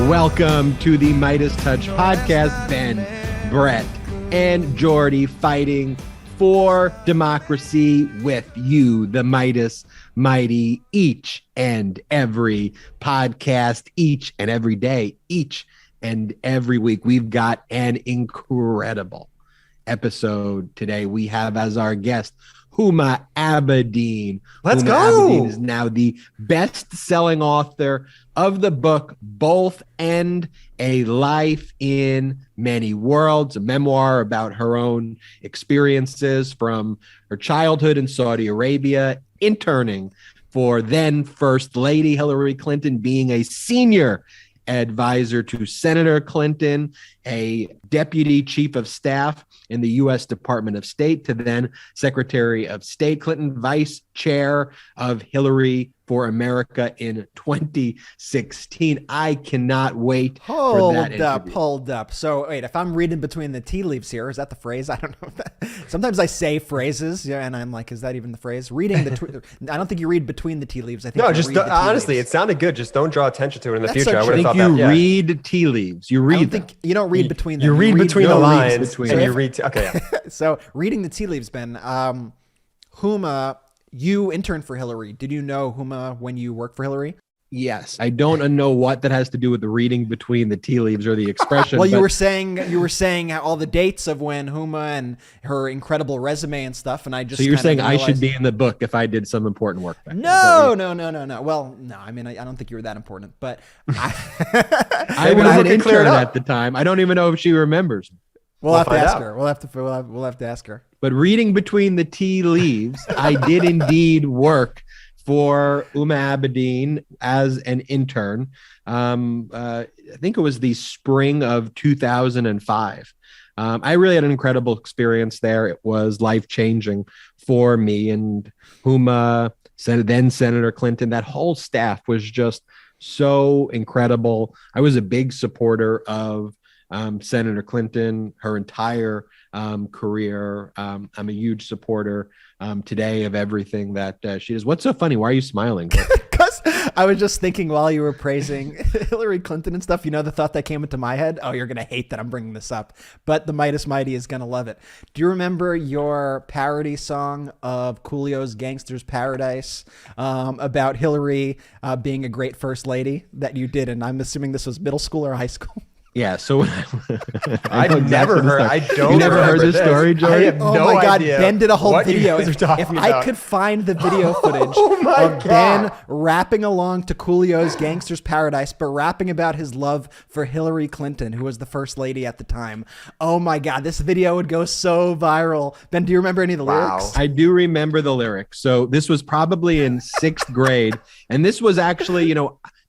Welcome to the MeidasTouch Podcast. Ben, Brett, and Jordy fighting for democracy with you, the Meidas Mighty, each and every podcast, each and every day, each and every week. We've got an incredible episode today. We have as our guest Huma Abedin. Let's Huma go. Abedin is now the best-selling author of the book Both End: A Life in Many Worlds, a memoir about her own experiences from her childhood in Saudi Arabia, interning for then First Lady Hillary Clinton, being a senior advisor to Senator Clinton, a deputy chief of staff in the U.S. Department of State, to then Secretary of State Clinton, vice chair of Hillary for America in 2016. I cannot wait for that interview. Hold up. So wait, if I'm reading between the tea leaves here, is that the phrase? I don't know. Sometimes I say phrases, and I'm like, is that even the phrase? Reading the I don't think you read between the tea leaves. I think No, you just read the tea honestly, leaves. it sounded good. Just don't draw attention to it in the That's future. so I would true. have I thought think that. you Yeah. read tea leaves. You I read don't them. think you don't read between them. You read between the lines, between and them. you read. Okay, yeah. So reading the tea leaves, Ben. Huma, you interned for Hillary. Did you know Huma when you worked for Hillary? Yes, I don't know what that has to do with the reading between the tea leaves or the expression. Well, you but were saying all the dates of when Huma and her incredible resume and stuff, and I just so you're kind of saying I should realized- be in the book if I did some important work back then. Is that No. what Well, no. I mean, I don't think you were that important, but I Maybe was now an we can clear it intern up. at the time. I don't even know if she remembers. we'll have to find ask out. her. We'll have to ask her. But reading between the tea leaves, I did indeed work for Huma Abedin as an intern. I think it was the spring of 2005. I really had an incredible experience there. It was life-changing for me. And Huma, then Senator Clinton, that whole staff was just so incredible. I was a big supporter of Senator Clinton, her entire career. I'm a huge supporter today of everything that she does. What's so funny? Why are you smiling? Because I was just thinking while you were praising Hillary Clinton and stuff, the thought that came into my head, oh, you're going to hate that I'm bringing this up, but the Meidas Mighty is going to love it. Do you remember your parody song of Coolio's Gangster's Paradise about Hillary being a great first lady that you did? And I'm assuming this was middle school or high school. Yeah, so I've never heard. I don't. You never heard remember this story, I Jordy? have Oh no my God, idea Ben did a whole what video. You guys are talking If about. I could find the video footage Oh my of Ben God. rapping along to Coolio's Gangster's Paradise, but rapping about his love for Hillary Clinton, who was the first lady at the time. Oh my God, this video would go so viral. Ben, do you remember any of the Wow. lyrics? I do remember the lyrics. So this was probably in 6th grade. And this was actually,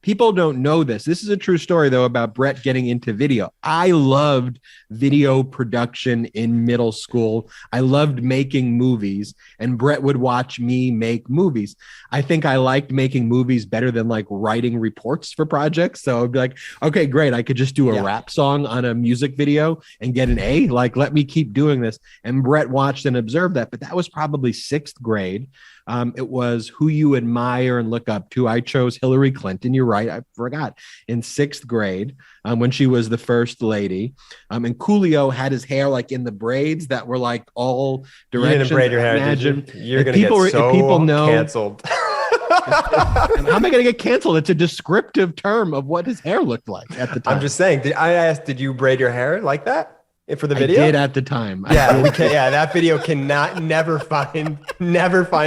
people don't know this. This is a true story, though, about Brett getting into video. I loved video production in middle school. I loved making movies, and Brett would watch me make movies. I think I liked making movies better than like writing reports for projects. So I'd be like, okay, great. I could just do a rap song on a music video and get an A. Like, let me keep doing this. And Brett watched and observed that. But that was probably 6th grade. It was who you admire and look up to. I chose Hillary Clinton. You're right. I forgot. In 6th grade, when she was the first lady. And Coolio had his hair like in the braids that were like all You directions. didn't braid your hair, Imagine did you? You're if going to get people- so if people know- canceled. And how am I going to get canceled? It's a descriptive term of what his hair looked like at the time. I'm just saying. I asked, did you braid your hair like that for the video? I did at the time. Yeah, we can. Yeah, that video never find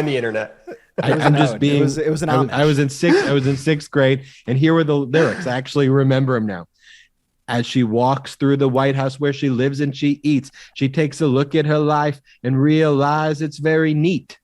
the internet. I'm just being. It was an homage. I was in 6th grade, and here were the lyrics. I actually remember them now. As she walks through the White House where she lives and she eats, she takes a look at her life and realizes it's very neat.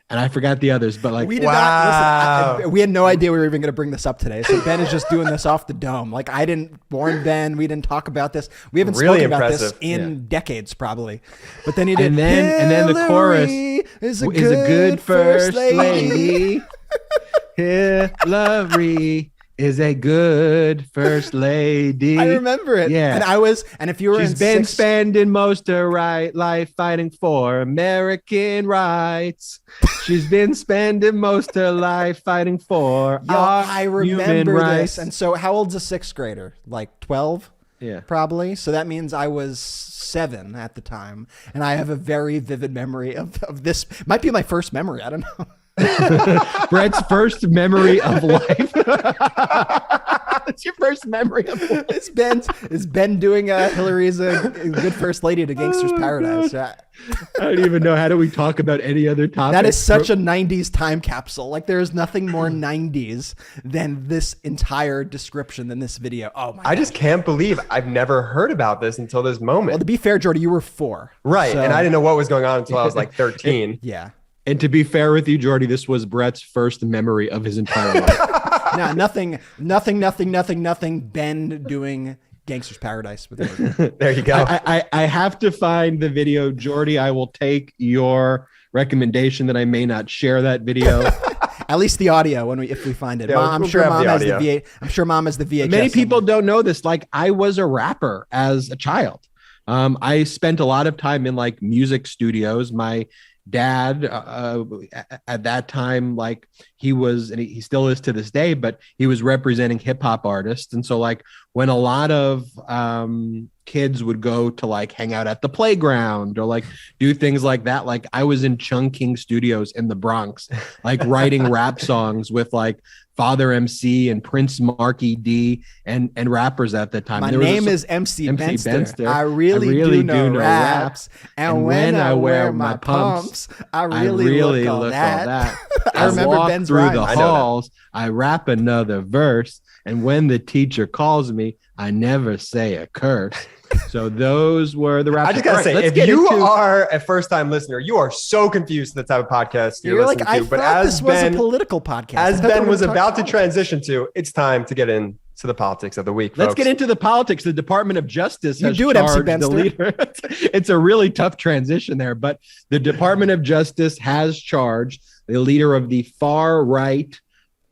And I forgot the others, but like, We did Wow. not listen. We had no idea we were even going to bring this up today. So Ben is just doing this off the dome. Like I didn't warn Ben. We didn't talk about this. We haven't Really spoken about this impressive. in decades, probably. But then he did. and then the chorus "Hillary is a good good first lady. Hillary is a good first lady. I remember it. Yeah. And if you were She's in been sixth, spending most of her life fighting for American rights. She's been spending most of her life fighting for our I human remember rights. this. And so how old's a sixth grader? Like 12? Yeah. Probably. So that means I was 7 at the time. And I have a very vivid memory of this. Might be my first memory. I don't know. Brett's first memory of life. It's your first memory of life. It's Ben doing Hillary's a good first lady to Gangster's Paradise. I don't even know. How do we talk about any other topic? That is such a 90s time capsule. Like there is nothing more 90s than this entire description than this video. Oh my! I just can't believe I've never heard about this until this moment. Well, to be fair, Jordy, you were 4. Right. So, And I didn't know what was going on until I was like 13. Yeah. And to be fair with you, Jordy, this was Brett's first memory of his entire life. No, nothing. Ben doing Gangster's Paradise with Jordy. There you go. I have to find the video, Jordy. I will take your recommendation that I may not share that video. At least the audio if we find it. Yeah, I'm we'll sure grab mom the has audio. the I'm sure mom has the VHS. Many people somewhere. don't know this. Like I was a rapper as a child. I spent a lot of time in like music studios. My dad at that time, like he was, and he still is to this day, but he was representing hip hop artists. And so like when a lot of kids would go to like hang out at the playground or like do things like that, like I was in Chung King Studios in the Bronx, like writing rap songs with like Father MC and Prince Marky D and rappers at the time. My name is MC Benster. I really do know raps. And when I wear my pumps, I really look all that. I remember walk Ben's through rhymes. the halls. I rap another verse. And when the teacher calls me, I never say a curse. So those were the raps. I just gotta say, if you are a first-time listener, you are so confused with the type of podcast you're listening like, to. But as this was a political podcast, as Ben was about to transition to, it's time to get into the politics of the week. Let's folks. get into the politics. The Department of Justice has do it, MC charged the Benster. leader. It's a really tough transition there, but the Department of Justice has charged the leader of the far right.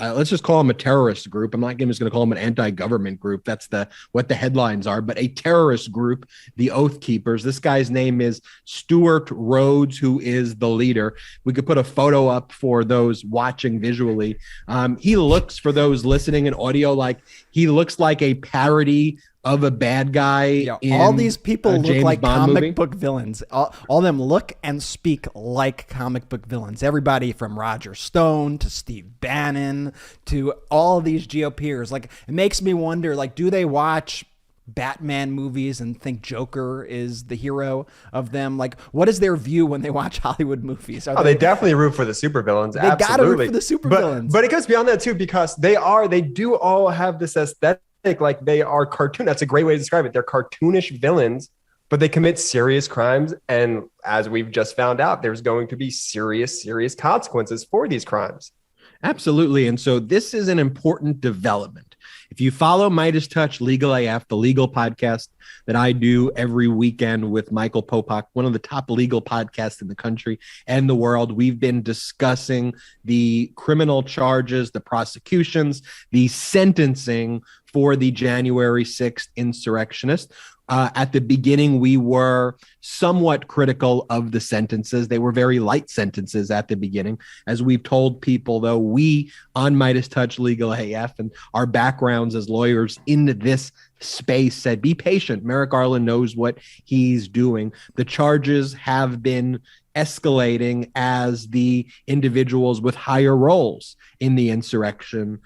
Let's just call him a terrorist group. I'm not just going to call him an anti-government group. That's what the headlines are, but a terrorist group, the Oath Keepers. This guy's name is Stuart Rhodes, who is the leader. We could put a photo up for those watching visually. He looks, for those listening in audio, like he looks like a parody of a bad guy. All these people look James like Bond comic movie. book villains. All of them look and speak like comic book villains. Everybody from Roger Stone to Steve Bannon to all these GOPers. Like, it makes me wonder, like, do they watch Batman movies and think Joker is the hero of them? Like, what is their view when they watch Hollywood movies? They definitely root for the supervillains. They gotta root for the supervillains. But it goes beyond that too, because they do all have this aesthetic. Like they are cartoon. That's a great way to describe it. They're cartoonish villains, but they commit serious crimes. And as we've just found out, there's going to be serious consequences for these crimes. Absolutely. And so this is an important development. If you follow MeidasTouch Legal AF, the legal podcast that I do every weekend with Michael Popak, one of the top legal podcasts in the country and the world, we've been discussing the criminal charges, the prosecutions, the sentencing for the January 6th insurrectionists. At the beginning, we were somewhat critical of the sentences. They were very light sentences at the beginning. As we've told people, though, we on MeidasTouch Legal AF and our backgrounds as lawyers in this space said, be patient. Merrick Garland knows what he's doing. The charges have been escalating as the individuals with higher roles in the insurrection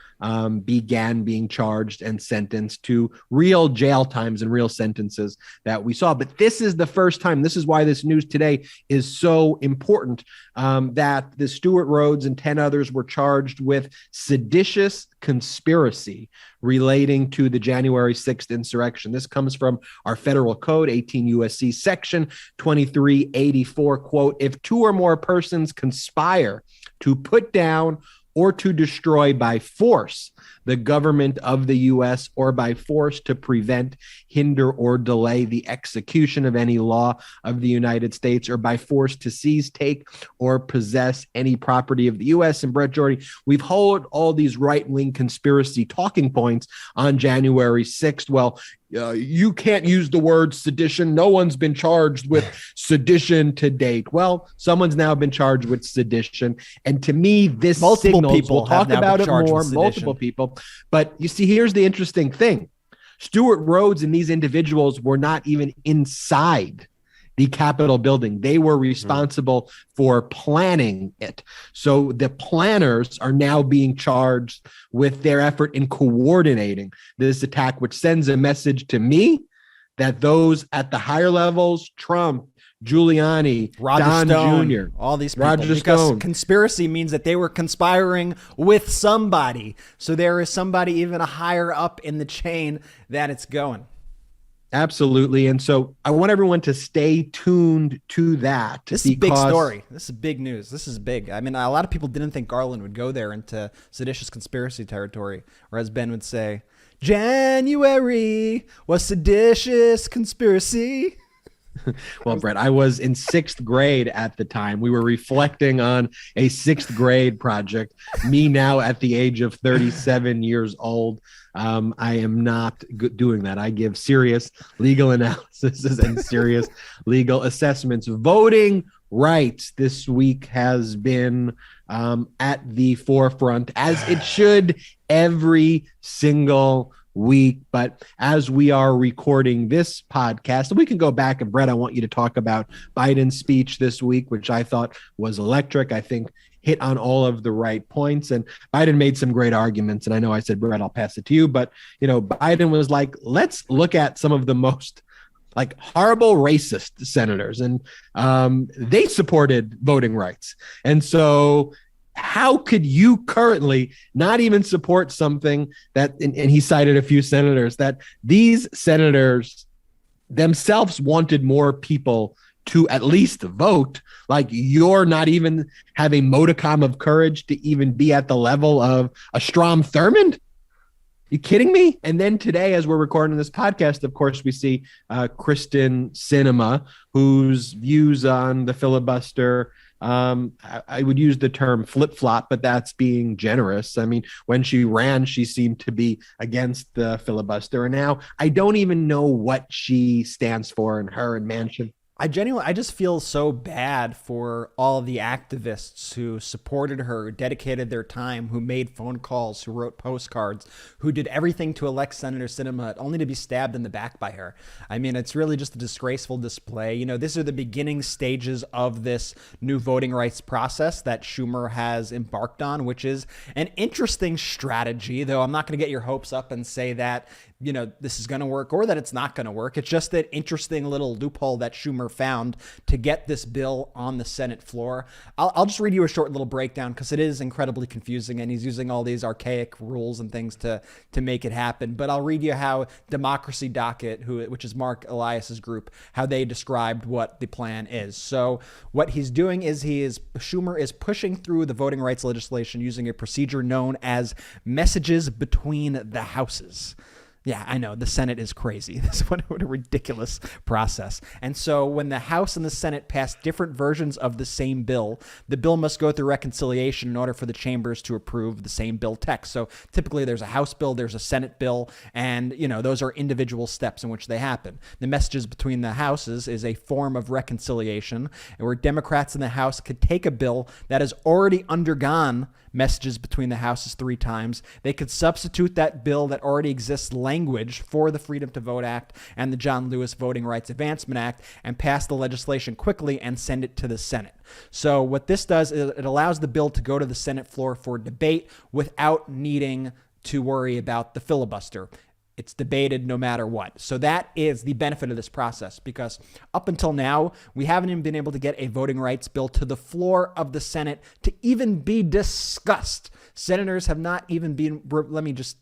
began being charged and sentenced to real jail times and real sentences that we saw. But this is the first time, this is why this news today is so important, that the Stuart Rhodes and 10 others were charged with seditious conspiracy relating to the January 6th insurrection. This comes from our federal code, 18 USC section 2384, quote, if 2 or more persons conspire to put down, or to destroy by force the government of the U.S. or by force to prevent, hinder, or delay the execution of any law of the United States, or by force to seize, take, or possess any property of the U.S. And Brett Jordy, we've held all these right-wing conspiracy talking points on January 6th. Well, you can't use the word sedition. No one's been charged with sedition to date. Well, someone's now been charged with sedition. And to me, this signals, we'll talk about it more, multiple people. But you see, here's the interesting thing. Stuart Rhodes and these individuals were not even inside the Capitol building. They were responsible for planning it. So the planners are now being charged with their effort in coordinating this attack, which sends a message to me that those at the higher levels, Trump, Giuliani, Roger Don Stone, Jr., all these people, Roger because Stone. Conspiracy means that they were conspiring with somebody. So there is somebody even higher up in the chain that it's going. Absolutely. And so I want everyone to stay tuned to that. This is a big story. This is big news. This is big. I mean, a lot of people didn't think Garland would go there into seditious conspiracy territory, or as Ben would say, January was seditious conspiracy. Well, Brett, I was in 6th grade at the time. We were reflecting on a 6th grade project. Me now at the age of 37 years old. I am not doing that. I give serious legal analysis and serious legal assessments. Voting rights this week has been at the forefront, as it should every single week. But as we are recording this podcast, and we can go back, and Brett, I want you to talk about Biden's speech this week, which I thought was electric. I think hit on all of the right points, and Biden made some great arguments. And I know I said, Brett, I'll pass it to you, but Biden was like, let's look at some of the most horrible racist senators, and they supported voting rights. And so how could you currently not even support something that, and he cited a few senators, that these senators themselves wanted more people to at least vote? You're not even have a modicum of courage to even be at the level of a Strom Thurmond? You kidding me? And then today, as we're recording this podcast, of course, we see Kyrsten Sinema, whose views on the filibuster, I would use the term flip-flop, but that's being generous. I mean, when she ran, she seemed to be against the filibuster. And now I don't even know what she stands for, and her and Manchin. I just feel so bad for all of the activists who supported her, dedicated their time, who made phone calls, who wrote postcards, who did everything to elect Senator Sinema, only to be stabbed in the back by her. I mean, it's really just a disgraceful display. These are the beginning stages of this new voting rights process that Schumer has embarked on, which is an interesting strategy, though I'm not going to get your hopes up and say that this is going to work or that it's not going to work. It's just that interesting little loophole that Schumer found to get this bill on the Senate floor. I'll just read you a short little breakdown because it is incredibly confusing, and he's using all these archaic rules and things to make it happen. But I'll read you how Democracy Docket, which is Mark Elias's group, how they described what the plan is. So what he's doing is Schumer is pushing through the voting rights legislation using a procedure known as messages between the houses. Yeah, I know. The Senate is crazy. What a ridiculous process. And so when the House and the Senate pass different versions of the same bill, the bill must go through reconciliation in order for the chambers to approve the same bill text. So typically there's a House bill, there's a Senate bill, and those are individual steps in which they happen. The messages between the houses is a form of reconciliation, where Democrats in the House could take a bill that has already undergone messages between the houses 3 times. They could substitute that bill that already exists language for the Freedom to Vote Act and the John Lewis Voting Rights Advancement Act and pass the legislation quickly and send it to the Senate. So what this does is it allows the bill to go to the Senate floor for debate without needing to worry about the filibuster. It's debated no matter what. So that is the benefit of this process, because up until now, we haven't even been able to get a voting rights bill to the floor of the Senate to even be discussed. Senators have not even been, let me just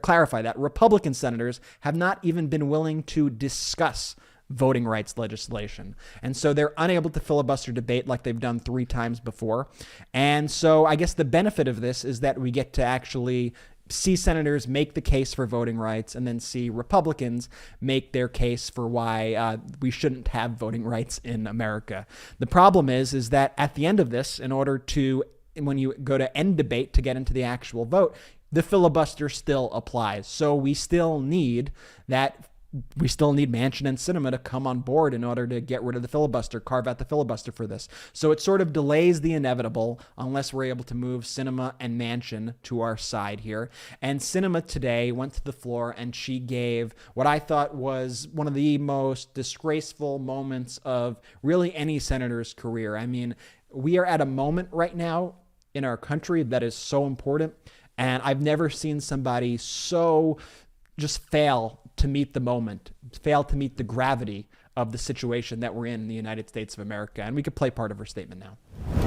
clarify that, Republican senators have not even been willing to discuss voting rights legislation. And so they're unable to filibuster debate like they've done 3 times before. And so I guess the benefit of this is that we get to actually see senators make the case for voting rights and then see Republicans make their case for why we shouldn't have voting rights in America. The problem is that at the end of this, in order to, when you go to end debate to get into the actual vote, the filibuster still applies. So we still need Manchin and Sinema to come on board in order to get rid of the filibuster, carve out the filibuster for this. So it sort of delays the inevitable unless we're able to move Sinema and Manchin to our side here. And Sinema today went to the floor and she gave what I thought was one of the most disgraceful moments of really any senator's career. I mean, we are at a moment right now in our country that is so important, and I've never seen somebody so just fail to meet the moment, fail to meet the gravity of the situation that we're in the United States of America. And we could play part of her statement now.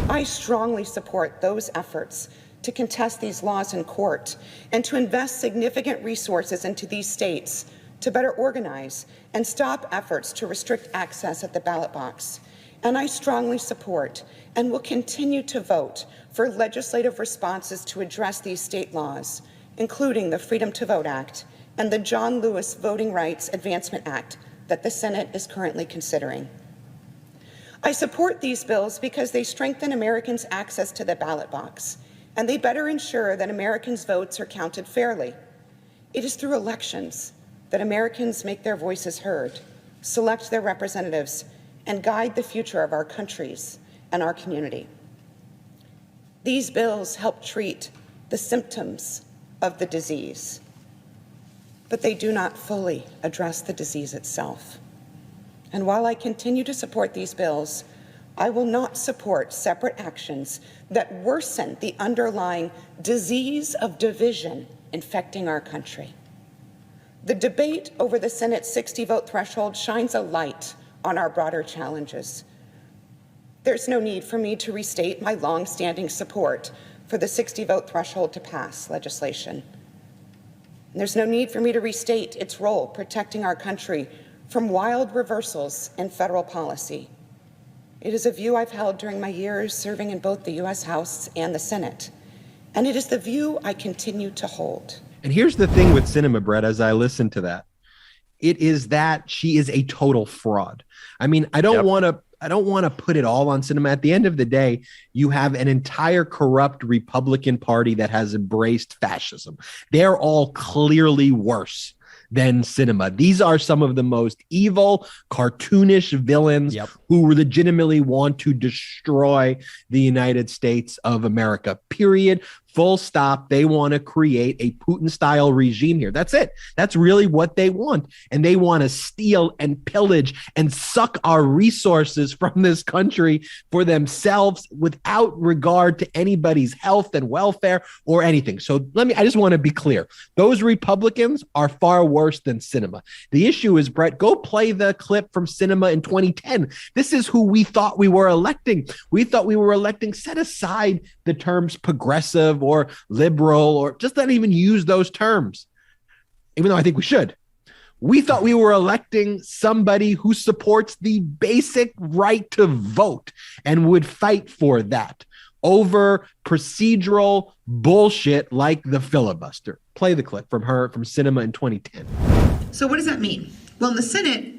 I strongly support those efforts to contest these laws in court and to invest significant resources into these states to better organize and stop efforts to restrict access at the ballot box. And I strongly support and will continue to vote for legislative responses to address these state laws, including the Freedom to Vote Act and the John Lewis Voting Rights Advancement Act that the Senate is currently considering. I support these bills because they strengthen Americans' access to the ballot box, and they better ensure that Americans' votes are counted fairly. It is through elections that Americans make their voices heard, select their representatives, and guide the future of our countries and our community. These bills help treat the symptoms of the disease, but they do not fully address the disease itself. And while I continue to support these bills, I will not support separate actions that worsen the underlying disease of division infecting our country. The debate over the Senate's 60-vote threshold shines a light on our broader challenges. There's no need for me to restate my long-standing support for the 60-vote threshold to pass legislation. There's no need for me to restate its role protecting our country from wild reversals in federal policy. It is a view I've held during my years serving in both the U.S. House and the Senate, and it is the view I continue to hold. And here's the thing with Sinema, Brett, as I listen to that, it is that she is a total fraud. I mean, I don't want to put it all on Sinema. At the end of the day, you have an entire corrupt Republican Party that has embraced fascism. They're all clearly worse than Sinema. These are some of the most evil, cartoonish villains who legitimately want to destroy the United States of America, period. Full stop. They want to create a Putin-style regime here. That's it. That's really what they want. And they want to steal and pillage and suck our resources from this country for themselves without regard to anybody's health and welfare or anything. So I just want to be clear. Those Republicans are far worse than Sinema. The issue is, Brett, go play the clip from Sinema in 2010. This is who we thought we were electing. We thought we were electing, set aside the terms progressive or liberal, or just not even use those terms, even though I think we should. We thought we were electing somebody who supports the basic right to vote and would fight for that over procedural bullshit like the filibuster. Play the clip from Sinema in 2010. So what does that mean? Well, in the Senate,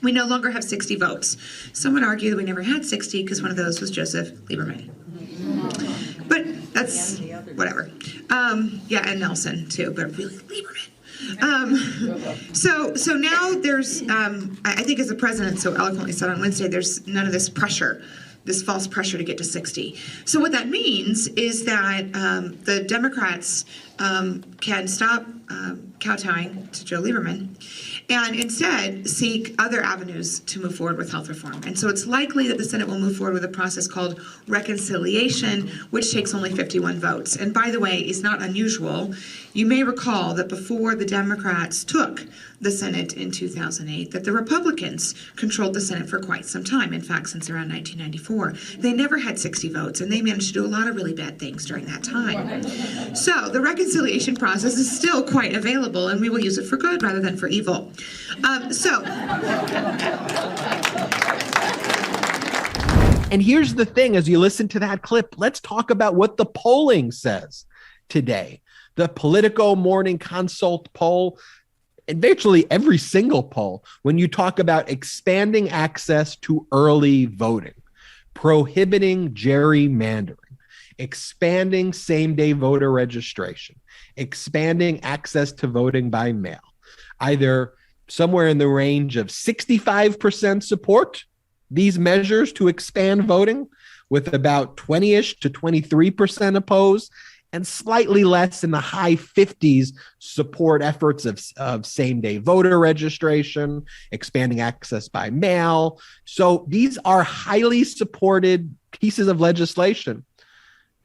we no longer have 60 votes. Some would argue that we never had 60 because one of those was Joseph Lieberman. But that's whatever. And Nelson too, but really Lieberman. So now there's, I think as the president so eloquently said on Wednesday, there's none of this pressure, this false pressure to get to 60. So what that means is that the Democrats can stop kowtowing to Joe Lieberman and instead seek other avenues to move forward with health reform. And so it's likely that the Senate will move forward with a process called reconciliation, which takes only 51 votes. And by the way, is not unusual. You may recall that before the Democrats took the Senate in 2008, that the Republicans controlled the Senate for quite some time. In fact, since around 1994. They never had 60 votes, and they managed to do a lot of really bad things during that time. So the reconciliation reconciliation process is still quite available, and we will use it for good rather than for evil. And here's the thing, as you listen to that clip, let's talk about what the polling says today. The Politico Morning Consult poll, and virtually every single poll, when you talk about expanding access to early voting, prohibiting gerrymandering, expanding same-day voter registration, expanding access to voting by mail, either somewhere in the range of 65% support these measures to expand voting, with about 20-ish to 23% oppose, and slightly less in the high 50s support efforts of same-day voter registration, expanding access by mail. So these are highly supported pieces of legislation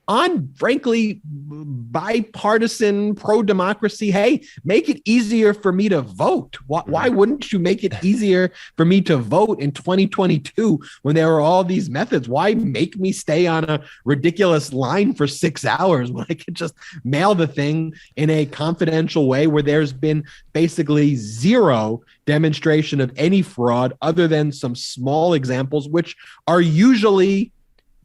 on, frankly, bipartisan, pro-democracy. Hey, make it easier for me to vote. Why wouldn't you make it easier for me to vote in 2022 when there are all these methods? Why make me stay on a ridiculous line for 6 hours when I could just mail the thing in a confidential way where there's been basically zero demonstration of any fraud other than some small examples, which are usually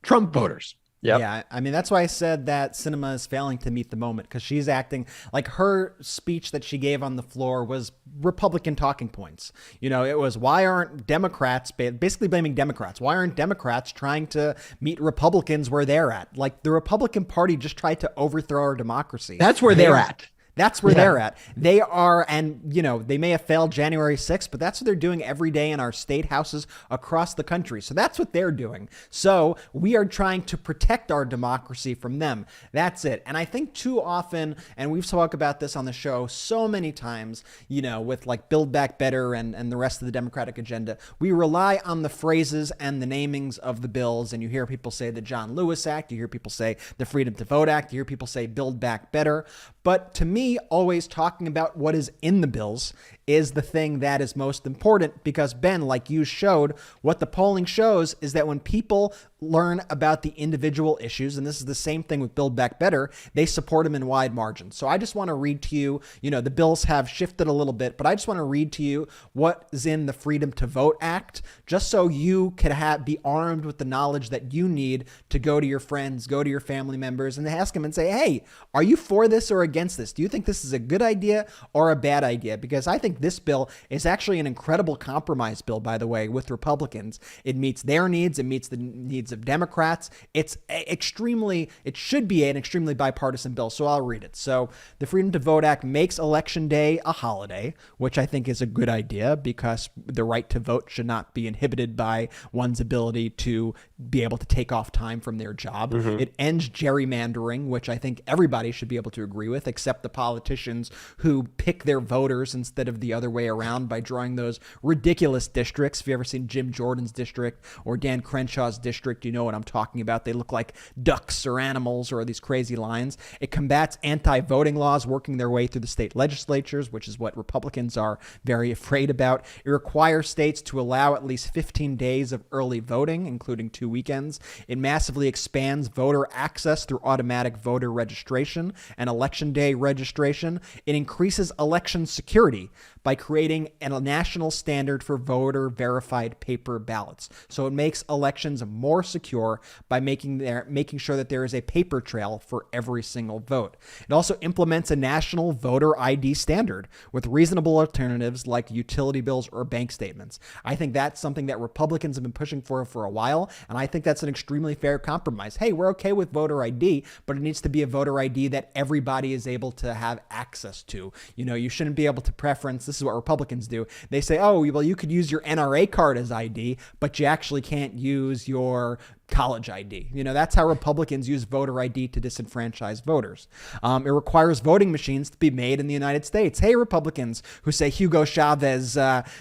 Trump voters? Yep. Yeah, I mean, that's why I said that Sinema is failing to meet the moment, because she's acting like her speech that she gave on the floor was Republican talking points. You know, it was, why aren't Democrats, basically blaming Democrats, why aren't Democrats trying to meet Republicans where they're at? Like, the Republican Party just tried to overthrow our democracy. That's where they're at. That's where they're at. They are, and you know, they may have failed January 6th, but that's what they're doing every day in our state houses across the country. So that's what they're doing. So we are trying to protect our democracy from them. That's it. And I think too often, and we've talked about this on the show so many times, you know, with like Build Back Better and the rest of the Democratic agenda, we rely on the phrases and the namings of the bills. And you hear people say the John Lewis Act, you hear people say the Freedom to Vote Act, you hear people say Build Back Better. But to me, always talking about what is in the bills is the thing that is most important, because Ben, like you showed, what the polling shows is that when people learn about the individual issues, and this is the same thing with Build Back Better, they support them in wide margins. So I just want to read to you, you know, the bills have shifted a little bit, but I just want to read to you what is in the Freedom to Vote Act, just so you could be armed with the knowledge that you need to go to your friends, go to your family members, and ask them and say, hey, are you for this or against this? Do you think this is a good idea or a bad idea? Because I think this bill is actually an incredible compromise bill, by the way, with Republicans. It meets their needs. It meets the needs of Democrats. It should be an extremely bipartisan bill. So I'll read it. So the Freedom to Vote Act makes Election Day a holiday, which I think is a good idea, because the right to vote should not be inhibited by one's ability to be able to take off time from their job. Mm-hmm. It ends gerrymandering, which I think everybody should be able to agree with, except the politicians who pick their voters instead of the other way around by drawing those ridiculous districts. If you've ever seen Jim Jordan's district or Dan Crenshaw's district, you know what I'm talking about. They look like ducks or animals or these crazy lines. It combats anti-voting laws working their way through the state legislatures, which is what Republicans are very afraid about. It requires states to allow at least 15 days of early voting, including 2 weekends. It massively expands voter access through automatic voter registration and election day registration. It increases election security by creating a national standard for voter verified paper ballots. So it makes elections more secure by making sure that there is a paper trail for every single vote. It also implements a national voter ID standard with reasonable alternatives like utility bills or bank statements. I think that's something that Republicans have been pushing for a while, and I think that's an extremely fair compromise. Hey, we're okay with voter ID, but it needs to be a voter ID that everybody is able to have access to. You know, you shouldn't be able to preference. This is what Republicans do. They say, oh, well, you could use your NRA card as ID, but you actually can't use your college ID. You know, that's how Republicans use voter ID to disenfranchise voters. It requires voting machines to be made in the United States. Hey, Republicans who say Hugo Chavez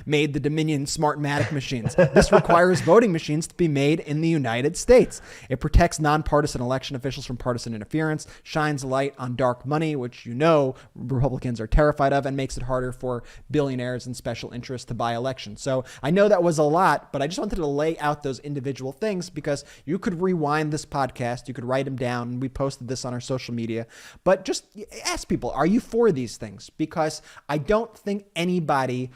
made the Dominion Smartmatic machines. This requires voting machines to be made in the United States. It protects nonpartisan election officials from partisan interference, shines light on dark money, which you know Republicans are terrified of, and makes it harder for billionaires and special interests to buy elections. So I know that was a lot, but I just wanted to lay out those individual things because You could rewind this podcast. You could write them down. And we posted this on our social media. But just ask people, are you for these things? Because I don't think anybody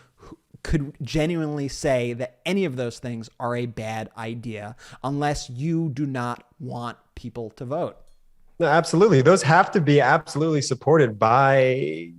could genuinely say that any of those things are a bad idea unless you do not want people to vote. No, absolutely. Those have to be absolutely supported by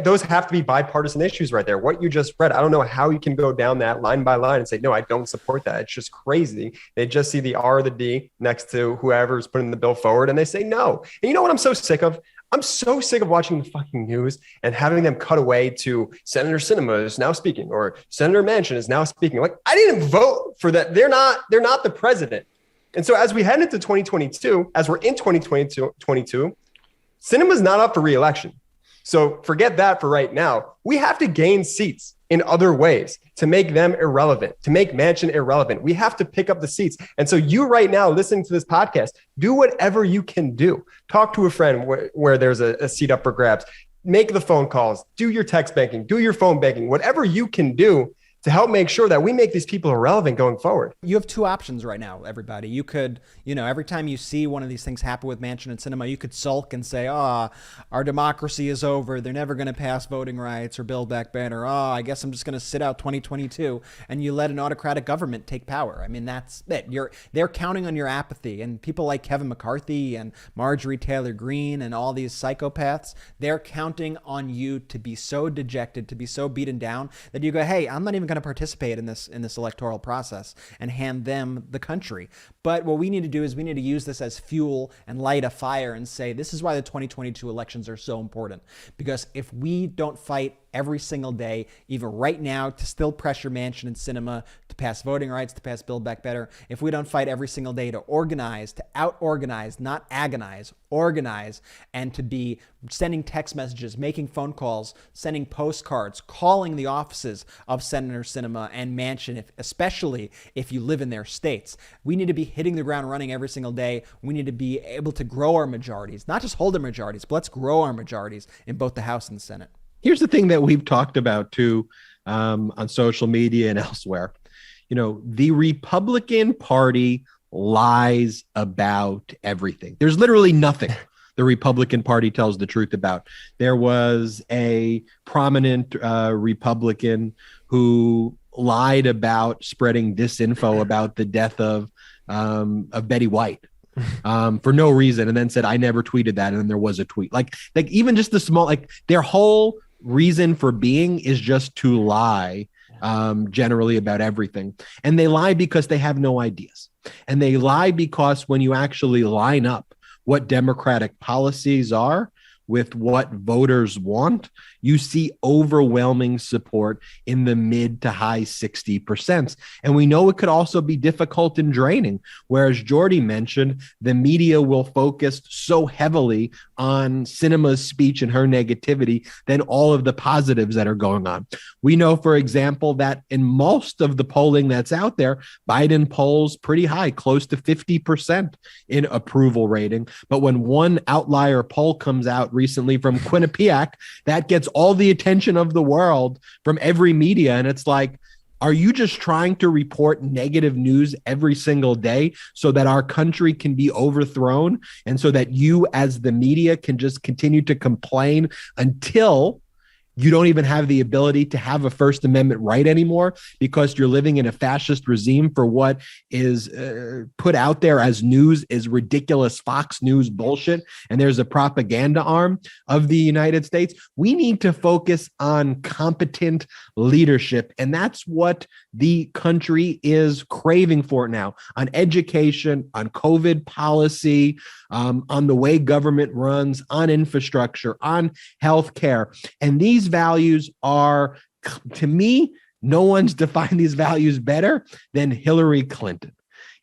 those have to be bipartisan issues right there. What you just read, I don't know how you can go down that line by line and say, no, I don't support that. It's just crazy. They just see the R or the D next to whoever's putting the bill forward and they say no. And you know what I'm so sick of? I'm so sick of watching the fucking news and having them cut away to Senator Sinema is now speaking or Senator Manchin is now speaking. Like, I didn't vote for that. They're not the president. And so as we head into 2022, as we're in 2022, Sinema's not up for re-election. So forget that for right now. We have to gain seats in other ways to make them irrelevant, to make Manchin irrelevant. We have to pick up the seats. And so you right now listening to this podcast, do whatever you can do. Talk to a friend where there's a seat up for grabs. Make the phone calls, do your text banking, do your phone banking, whatever you can do to help make sure that we make these people irrelevant going forward. You have two options right now, everybody. You could, every time you see one of these things happen with Manchin and Sinema, you could sulk and say, our democracy is over. They're never going to pass voting rights or build back better. I guess I'm just going to sit out 2022. And you let an autocratic government take power. I mean, that's it. They're counting on your apathy. And people like Kevin McCarthy and Marjorie Taylor Greene and all these psychopaths, they're counting on you to be so dejected, to be so beaten down that you go, hey, I'm not even going to participate in this electoral process and hand them the country. But what we need to do is we need to use this as fuel and light a fire and say, this is why the 2022 elections are so important. Because if we don't fight every single day, even right now, to still pressure Manchin and Sinema to pass voting rights, to pass Build Back Better, if we don't fight every single day to organize, to out-organize, not agonize, organize, and to be sending text messages, making phone calls, sending postcards, calling the offices of Senator Sinema and Manchin, especially if you live in their states. We need to be hitting the ground running every single day. We need to be able to grow our majorities, not just hold our majorities, but let's grow our majorities in both the House and the Senate. Here's the thing that we've talked about too on social media and elsewhere. The Republican Party lies about everything. There's literally nothing the Republican Party tells the truth about. There was a prominent Republican who lied about spreading disinfo about the death of Betty White. For no reason, and then said, I never tweeted that, and then there was a tweet. Like even just the small, their whole reason for being is just to lie generally about everything. And they lie because they have no ideas. And they lie because when you actually line up what Democratic policies are with what voters want, you see overwhelming support in the mid to high 60%. And we know it could also be difficult and draining. Whereas Jordy mentioned, the media will focus so heavily on Sinema's speech and her negativity than all of the positives that are going on. We know, for example, that in most of the polling that's out there, Biden polls pretty high, close to 50% in approval rating. But when one outlier poll comes out recently from Quinnipiac, that gets all the attention of the world from every media. And it's like, are you just trying to report negative news every single day so that our country can be overthrown and so that you as the media can just continue to complain until you don't even have the ability to have a First Amendment right anymore because you're living in a fascist regime for what is put out there as news is ridiculous Fox News bullshit, and there's a propaganda arm of the United States? We need to focus on competent leadership, and that's what the country is craving for now, on education, on COVID policy, on the way government runs, on infrastructure, on healthcare. And these values are, to me, no one's defined these values better than Hillary Clinton.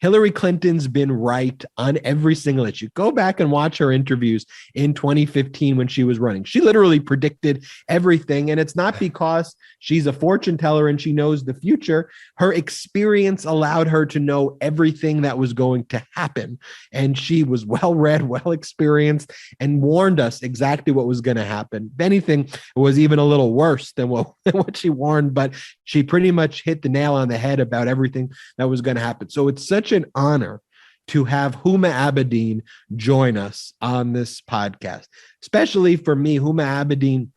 Hillary Clinton's been right on every single issue. Go back and watch her interviews in 2015 when she was running. She literally predicted everything. And it's not because she's a fortune teller and she knows the future. Her experience allowed her to know everything that was going to happen. And she was well-read, well-experienced, and warned us exactly what was going to happen. If anything, it was even a little worse than what she warned, but she pretty much hit the nail on the head about everything that was going to happen. So it's such an honor to have Huma Abedin join us on this podcast, especially for me. Huma Abedin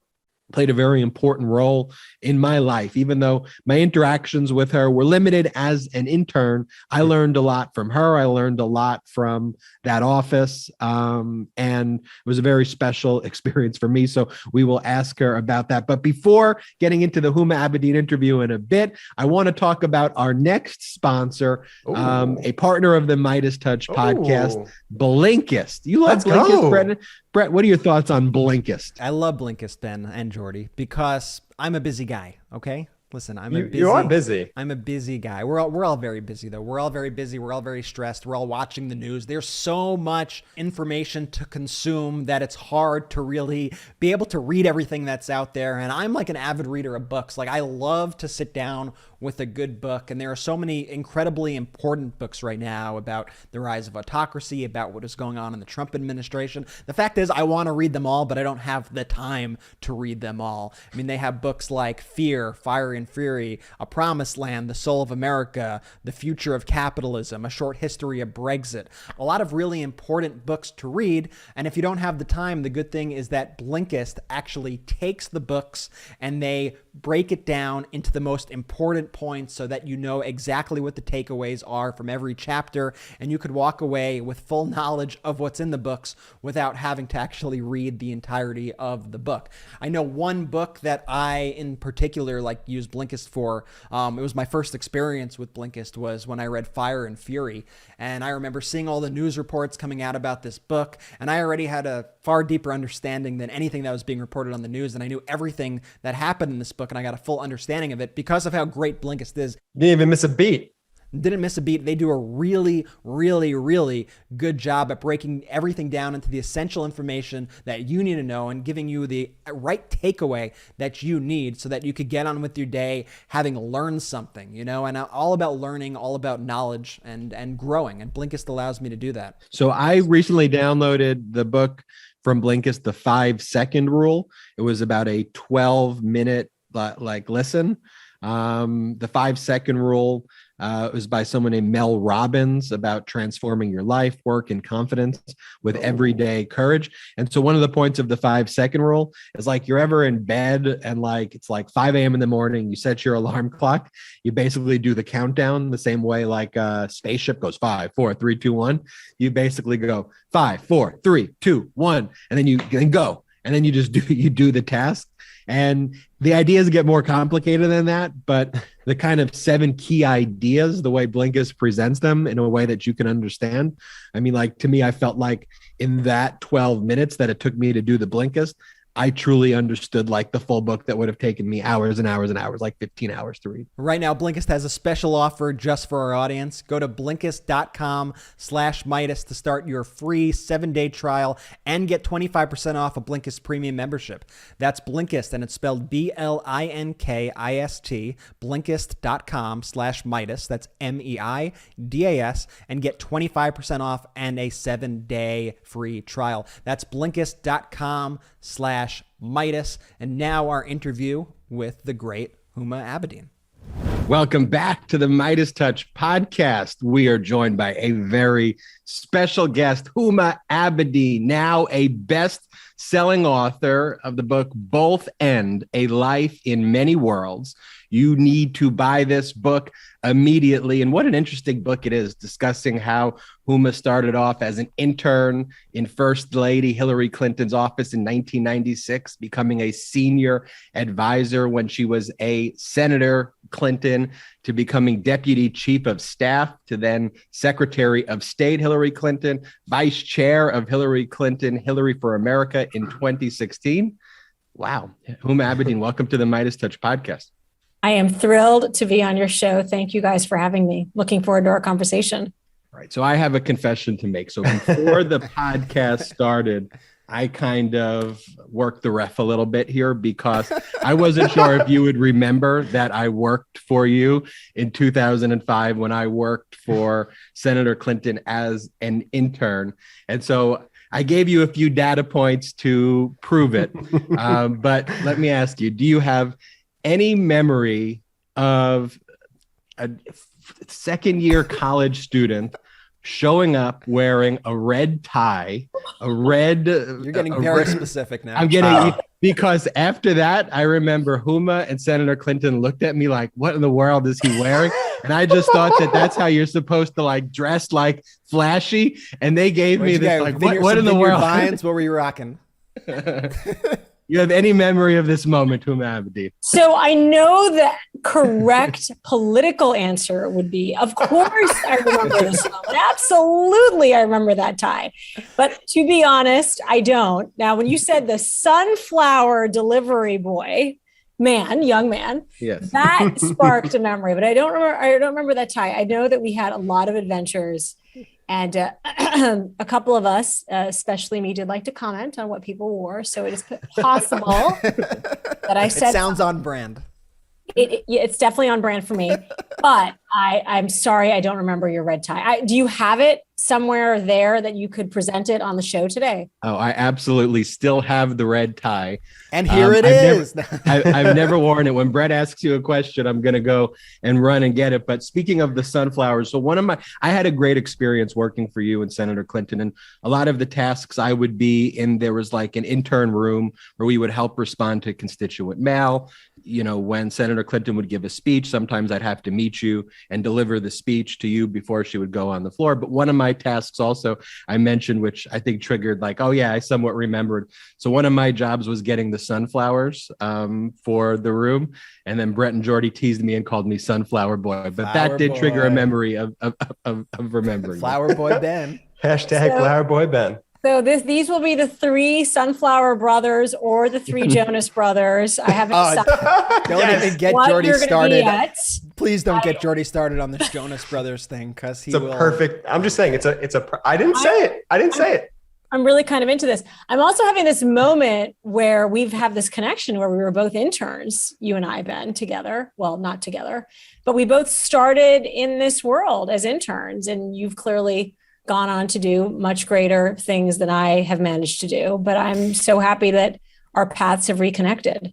played a very important role in my life. Even though my interactions with her were limited as an intern, I learned a lot from her. I learned a lot from that office, and it was a very special experience for me. So we will ask her about that. But before getting into the Huma Abedin interview in a bit, I want to talk about our next sponsor, a partner of the MeidasTouch podcast, Blinkist. You love Blinkist, Brett? Brett, what are your thoughts on Blinkist? I love Blinkist, Ben and Jordy, because I'm a busy guy, okay? Listen, You are busy. I'm a busy guy. We're all very busy, though. We're all very busy. We're all very stressed. We're all watching the news. There's so much information to consume that it's hard to really be able to read everything that's out there. And I'm like an avid reader of books. Like, I love to sit down with a good book. And there are so many incredibly important books right now about the rise of autocracy, about what is going on in the Trump administration. The fact is, I want to read them all, but I don't have the time to read them all. I mean, they have books like Fear, Fire and Fury, A Promised Land, The Soul of America, The Future of Capitalism, A Short History of Brexit. A lot of really important books to read. And if you don't have the time, the good thing is that Blinkist actually takes the books and they break it down into the most important points so that you know exactly what the takeaways are from every chapter, and you could walk away with full knowledge of what's in the books without having to actually read the entirety of the book. I know one book that I in particular use Blinkist for. It was my first experience with Blinkist was when I read Fire and Fury, and I remember seeing all the news reports coming out about this book, and I already had a far deeper understanding than anything that was being reported on the news, and I knew everything that happened in this book, and I got a full understanding of it because of how great Blinkist is. You didn't even miss a beat. Didn't miss a beat. They do a really, really, really good job at breaking everything down into the essential information that you need to know and giving you the right takeaway that you need so that you could get on with your day having learned something, and all about learning, all about knowledge and growing. And Blinkist allows me to do that. So I recently downloaded the book from Blinkist, The 5-Second Rule. It was about a 12-minute listen. The 5-Second Rule was by someone named Mel Robbins about transforming your life, work, and confidence with everyday courage. And so one of the points of the 5-Second Rule is you're ever in bed and it's 5 a.m. in the morning, you set your alarm clock, you basically do the countdown the same way a spaceship goes 5, 4, 3, 2, 1. You basically go 5, 4, 3, 2, 1, and then you go. And then you just do the task. And the ideas get more complicated than that, but the kind of 7 key ideas, the way Blinkist presents them in a way that you can understand. I mean, to me, I felt like in that 12 minutes that it took me to do the Blinkist, I truly understood the full book that would have taken me hours and hours and hours, 15 hours to read. Right now, Blinkist has a special offer just for our audience. Go to Blinkist.com/Meidas to start your free 7-day trial and get 25% off a Blinkist premium membership. That's Blinkist, and it's spelled Blinkist, Blinkist.com/Meidas. That's MEIDAS, and get 25% off and a 7-day free trial. That's Blinkist.com/Meidas. And now our interview with the great Huma Abedin. Welcome back to the MeidasTouch Podcast. We are joined by a very special guest, Huma Abedin, now a best-selling author of the book Both End: A Life in Many Worlds. You need to buy this book immediately. And what an interesting book it is, discussing how Huma started off as an intern in First Lady Hillary Clinton's office in 1996, becoming a senior advisor when she was a Senator Clinton, to becoming Deputy Chief of Staff, to then Secretary of State Hillary Clinton, Vice Chair of Hillary Clinton, Hillary for America in 2016. Wow. Huma Abedin, welcome to the MeidasTouch Podcast. I am thrilled to be on your show. Thank you guys for having me. Looking forward to our conversation. All right. So I have a confession to make. So before the podcast started, I kind of worked the ref a little bit here because I wasn't sure if you would remember that I worked for you in 2005 when I worked for Senator Clinton as an intern. And so I gave you a few data points to prove it. But let me ask you, do you have any memory of second year college student showing up wearing a red tie, You're getting very specific now. I'm getting because after that, I remember Huma and Senator Clinton looked at me like, "What in the world is he wearing?" And I just thought that's how you're supposed to like dress like flashy. And they gave me this like, "What in the world?" Vines, what were you rocking? You have any memory of this moment, Huma Abedin? So I know the correct political answer would be, of course, I remember this moment. Absolutely, I remember that tie. But to be honest, I don't. Now, when you said the sunflower delivery boy, young man, yes, that sparked a memory. But I don't remember that tie. I know that we had a lot of adventures. And a couple of us, especially me, did like to comment on what people wore. So it is possible that I said... It sounds on brand. It's definitely on brand for me. But I'm sorry, I don't remember your red tie. Do you have it somewhere there that you could present it on the show today? Oh, I absolutely still have the red tie. And here it is. I've never worn it. When Brett asks you a question, I'm going to go and run and get it. But speaking of the sunflowers, so I had a great experience working for you and Senator Clinton. And a lot of the tasks I would be in, there was like an intern room where we would help respond to constituent mail. You know, when Senator Clinton would give a speech, sometimes I'd have to meet you and deliver the speech to you before she would go on the floor. But one of my tasks also I mentioned, which I think triggered like, oh yeah, I somewhat remembered. So one of my jobs was getting the sunflowers for the room. And then Brett and Jordy teased me and called me Sunflower Boy. But that did trigger a memory of remembering. Flower Boy Ben. Hashtag Flower Boy Ben. So these will be the 3 Sunflower Brothers or the 3 Jonas Brothers. I haven't decided. Don't even get Jordy started. Please don't get Jordy started on this Jonas Brothers thing, because he will. Perfect. I'm just saying I didn't say it. I'm really kind of into this. I'm also having this moment where we've had this connection where we were both interns, you and I, Ben, together. Well, not together, but we both started in this world as interns, and you've clearly gone on to do much greater things than I have managed to do. But I'm so happy that our paths have reconnected.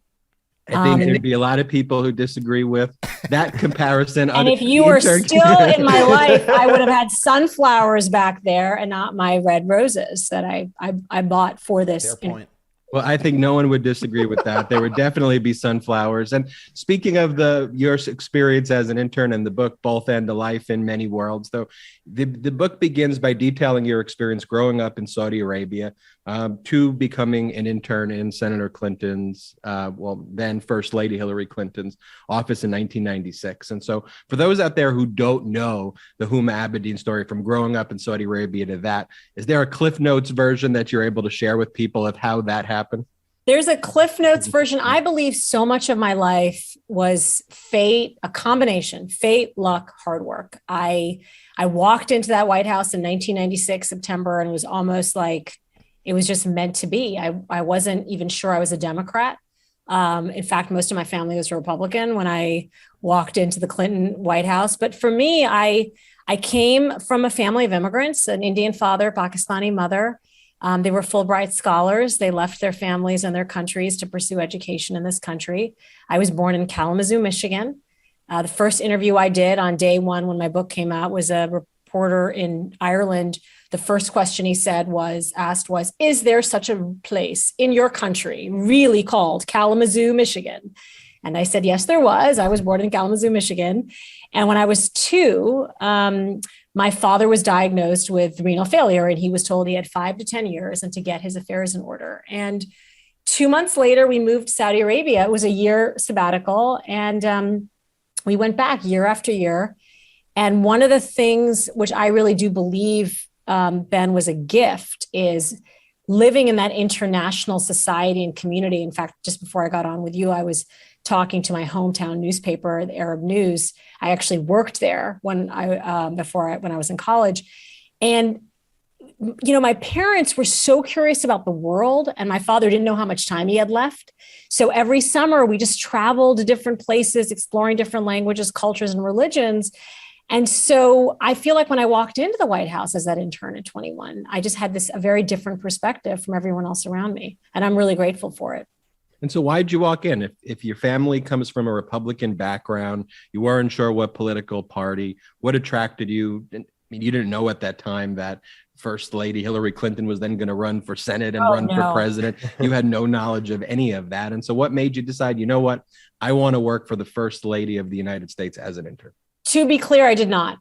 I think there'd be a lot of people who disagree with that comparison. And if you were still in my life, I would have had sunflowers back there and not my red roses that I bought for this. Fair point. Well, I think no one would disagree with that. There would definitely be sunflowers. And speaking of your experience as an intern in the book, Both End a Life in Many Worlds, though, the book begins by detailing your experience growing up in Saudi Arabia, to becoming an intern in Senator Clinton's, then First Lady Hillary Clinton's office in 1996. And so for those out there who don't know the Huma Abedin story from growing up in Saudi Arabia to that, is there a Cliff Notes version that you're able to share with people of how that happened? There's a Cliff Notes version. I believe so much of my life was fate, a combination, fate, luck, hard work. I walked into that White House in 1996, September, and it was almost like it was just meant to be. I wasn't even sure I was a Democrat. In fact, most of my family was Republican when I walked into the Clinton White House. But for me, I came from a family of immigrants, an Indian father, Pakistani mother. They were Fulbright scholars. They left their families and their countries to pursue education in this country. I was born in Kalamazoo, Michigan. The first interview I did on day one when my book came out was a reporter in Ireland. The first question he asked was, is there such a place in your country really called Kalamazoo, Michigan? And I said, yes, there was. I was born in Kalamazoo, Michigan. And when I was 2, my father was diagnosed with renal failure, and he was told he had 5 to 10 years and to get his affairs in order. And 2 months later, we moved to Saudi Arabia. It was a year sabbatical, and we went back year after year. And one of the things which I really do believe, Ben, was a gift is living in that international society and community. In fact, just before I got on with you, I was talking to my hometown newspaper, the Arab News. I actually worked there when I was in college. And, my parents were so curious about the world, and my father didn't know how much time he had left. So every summer we just traveled to different places, exploring different languages, cultures, and religions. And so I feel like when I walked into the White House as that intern at 21, I just had a very different perspective from everyone else around me. And I'm really grateful for it. And so why'd you walk in? If your family comes from a Republican background, you weren't sure what political party, what attracted you? I mean, you didn't know at that time that First Lady Hillary Clinton was then going to run for Senate and run for president. You had no knowledge of any of that. And so what made you decide, you know what, I want to work for the First Lady of the United States as an intern? To be clear, I did not.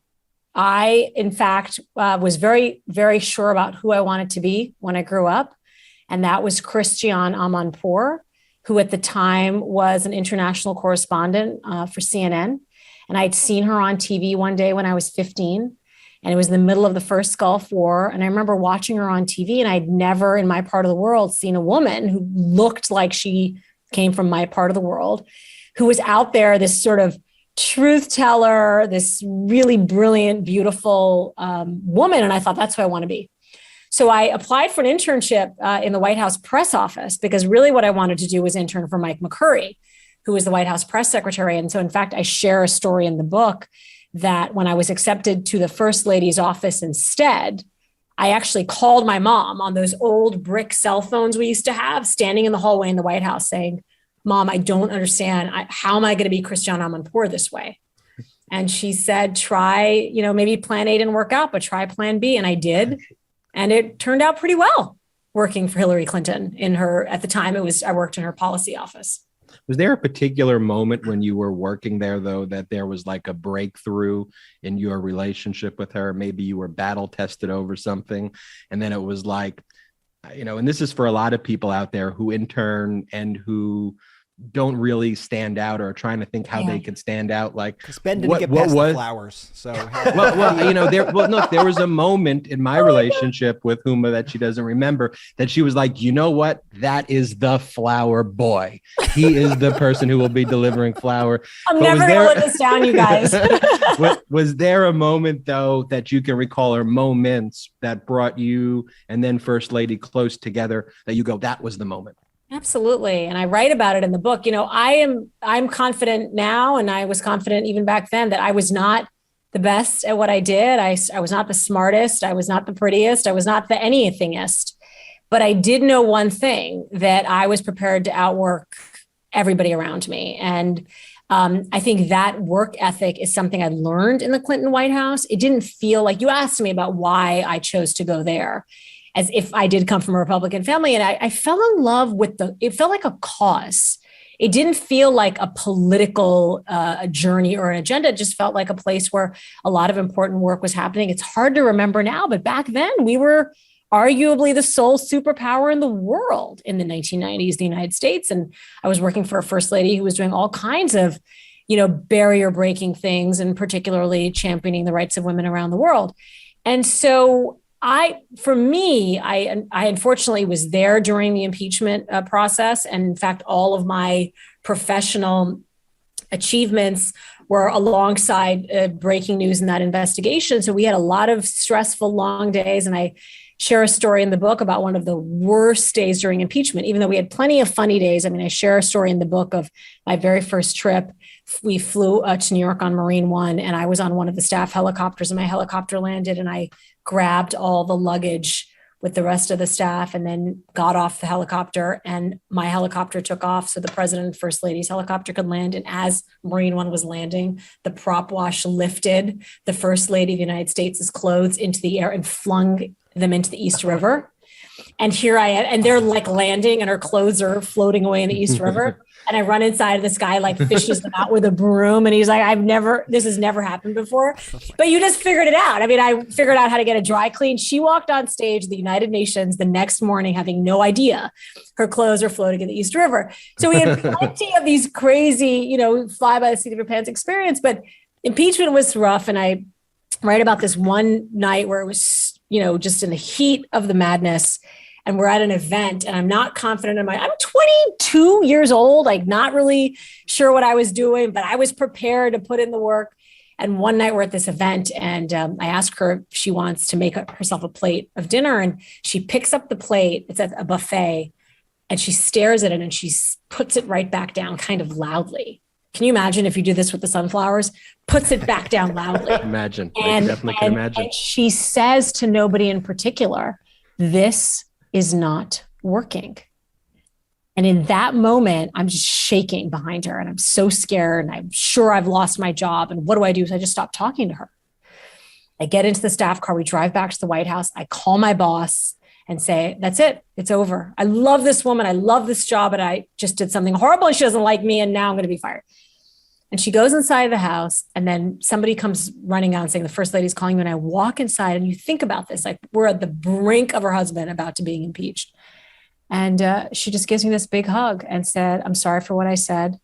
I, in fact, was very, very sure about who I wanted to be when I grew up. And that was Kyrsten Sinema, who at the time was an international correspondent for CNN. And I'd seen her on TV one day when I was 15. And it was in the middle of the first Gulf War. And I remember watching her on TV, and I'd never in my part of the world seen a woman who looked like she came from my part of the world, who was out there, this sort of truth teller, this really brilliant, beautiful woman. And I thought, that's who I want to be. So I applied for an internship in the White House press office, because really what I wanted to do was intern for Mike McCurry, who was the White House press secretary. And so, in fact, I share a story in the book that when I was accepted to the First Lady's office instead, I actually called my mom on those old brick cell phones we used to have, standing in the hallway in the White House saying, Mom, I don't understand. How am I going to be Kyrsten Sinema this way? And she said, try, maybe plan A didn't work out, but try plan B. And I did. And it turned out pretty well working for Hillary Clinton at the time I worked in her policy office. Was there a particular moment when you were working there, though, that there was like a breakthrough in your relationship with her? Maybe you were battle tested over something. And then it was like, and this is for a lot of people out there who intern and who don't really stand out or are trying to think how they could stand out. Like, Ben didn't get past the flowers. So there was a moment in my relationship with Huma that she doesn't remember, that she was like, you know what? That is the flower boy. He is the person who will be delivering flower. I'm never going to let this down, you guys. Was there a moment, though, that you can recall, or moments that brought you and then First Lady close together, that you go, that was the moment? Absolutely. And I write about it in the book. I'm confident now, and I was confident even back then, that I was not the best at what I did. I was not the smartest. I was not the prettiest. I was not the anythingist. But I did know one thing, that I was prepared to outwork everybody around me. And I think that work ethic is something I learned in the Clinton White House. It didn't feel like, you asked me about why I chose to go there, as if I did come from a Republican family. And I fell in love with it felt like a cause. It didn't feel like a political journey or an agenda. It just felt like a place where a lot of important work was happening. It's hard to remember now, but back then we were arguably the sole superpower in the world in the 1990s, the United States. And I was working for a First Lady who was doing all kinds of, barrier breaking things, and particularly championing the rights of women around the world. And so I unfortunately was there during the impeachment process. And in fact, all of my professional achievements were alongside breaking news in that investigation. So we had a lot of stressful, long days. And I share a story in the book about one of the worst days during impeachment, even though we had plenty of funny days. I mean, I share a story in the book of my very first trip. We flew to New York on Marine One, and I was on one of the staff helicopters, and my helicopter landed, and I grabbed all the luggage with the rest of the staff and then got off the helicopter, and my helicopter took off so the president and First Lady's helicopter could land. And as Marine One was landing, the prop wash lifted the First Lady of the United States' clothes into the air and flung them into the East River. And here I am, and they're like landing, and her clothes are floating away in the East River. And I run inside, and this guy like fishes them out with a broom. And he's like, this has never happened before, but you just figured it out. I mean, I figured out how to get a dry clean. She walked on stage at the United Nations the next morning, having no idea her clothes are floating in the East River. So we had plenty of these crazy, fly by the seat of your pants experience, but impeachment was rough. And I write about this one night where it was, just in the heat of the madness. And we're at an event, and I'm not confident I'm 22 years old, like not really sure what I was doing, but I was prepared to put in the work. And one night we're at this event, and I ask her if she wants to make herself a plate of dinner. And she picks up the plate. It's at a buffet, and she stares at it, and she puts it right back down kind of loudly. Can you imagine if you do this with the sunflowers? Puts it back down loudly. Imagine. I definitely can imagine. And she says to nobody in particular, "This is not working." And in that moment, I'm just shaking behind her and I'm so scared and I'm sure I've lost my job. And what do I do? So I just stopped talking to her. I get into the staff car. We drive back to the White House. I call my boss and say, that's it. It's over. I love this woman. I love this job. And I just did something horrible and she doesn't like me. And now I'm going to be fired. And she goes inside the house and then somebody comes running out and saying, the first lady's calling you. And I walk inside and you think about this, like we're at the brink of her husband about to being impeached. And she just gives me this big hug and said, I'm sorry for what I said.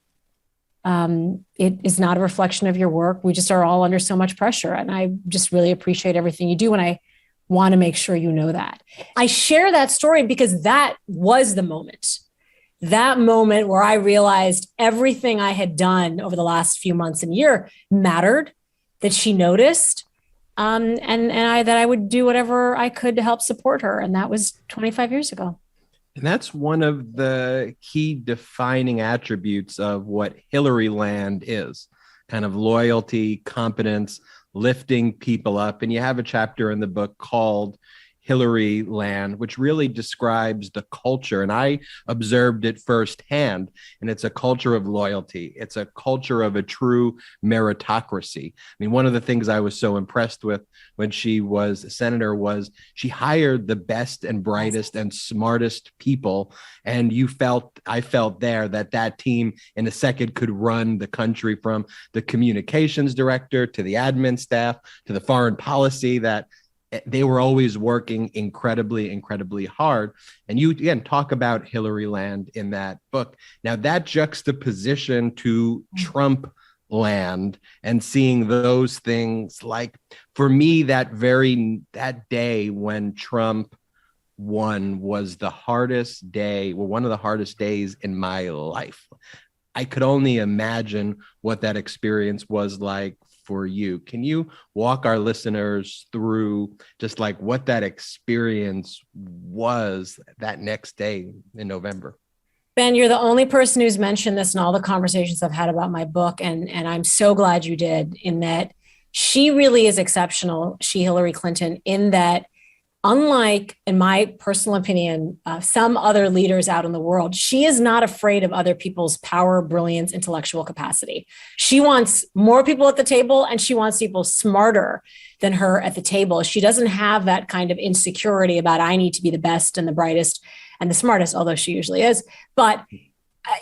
It is not a reflection of your work. We just are all under so much pressure. And I just really appreciate everything you do. And I want to make sure you know that. I share that story because that was the moment. That moment where I realized everything I had done over the last few months and year mattered, that she noticed, and that I would do whatever I could to help support her. And that was 25 years ago. And that's one of the key defining attributes of what Hillary land is, kind of loyalty, competence, lifting people up. And you have a chapter in the book called Hillary land, which really describes the culture. And I observed it firsthand. And it's a culture of loyalty. It's a culture of a true meritocracy. I mean, one of the things I was so impressed with when she was a senator was she hired the best and brightest and smartest people. And I felt there that team in a second could run the country, from the communications director to the admin staff to the foreign policy, that they were always working incredibly, incredibly hard. And you, again, talk about Hillary land in that book. Now, that juxtaposition to Trump land and seeing those things, like for me, that day when Trump won was the hardest day, one of the hardest days in my life. I could only imagine what that experience was like for you. Can you walk our listeners through just like what that experience was that next day in November? Ben, you're the only person who's mentioned this in all the conversations I've had about my book. And I'm so glad you did, in that she really is exceptional. Hillary Clinton, in that, unlike, in my personal opinion, some other leaders out in the world, she is not afraid of other people's power, brilliance, intellectual capacity. She wants more people at the table, and she wants people smarter than her at the table. She doesn't have that kind of insecurity about, I need to be the best and the brightest and the smartest, although she usually is. But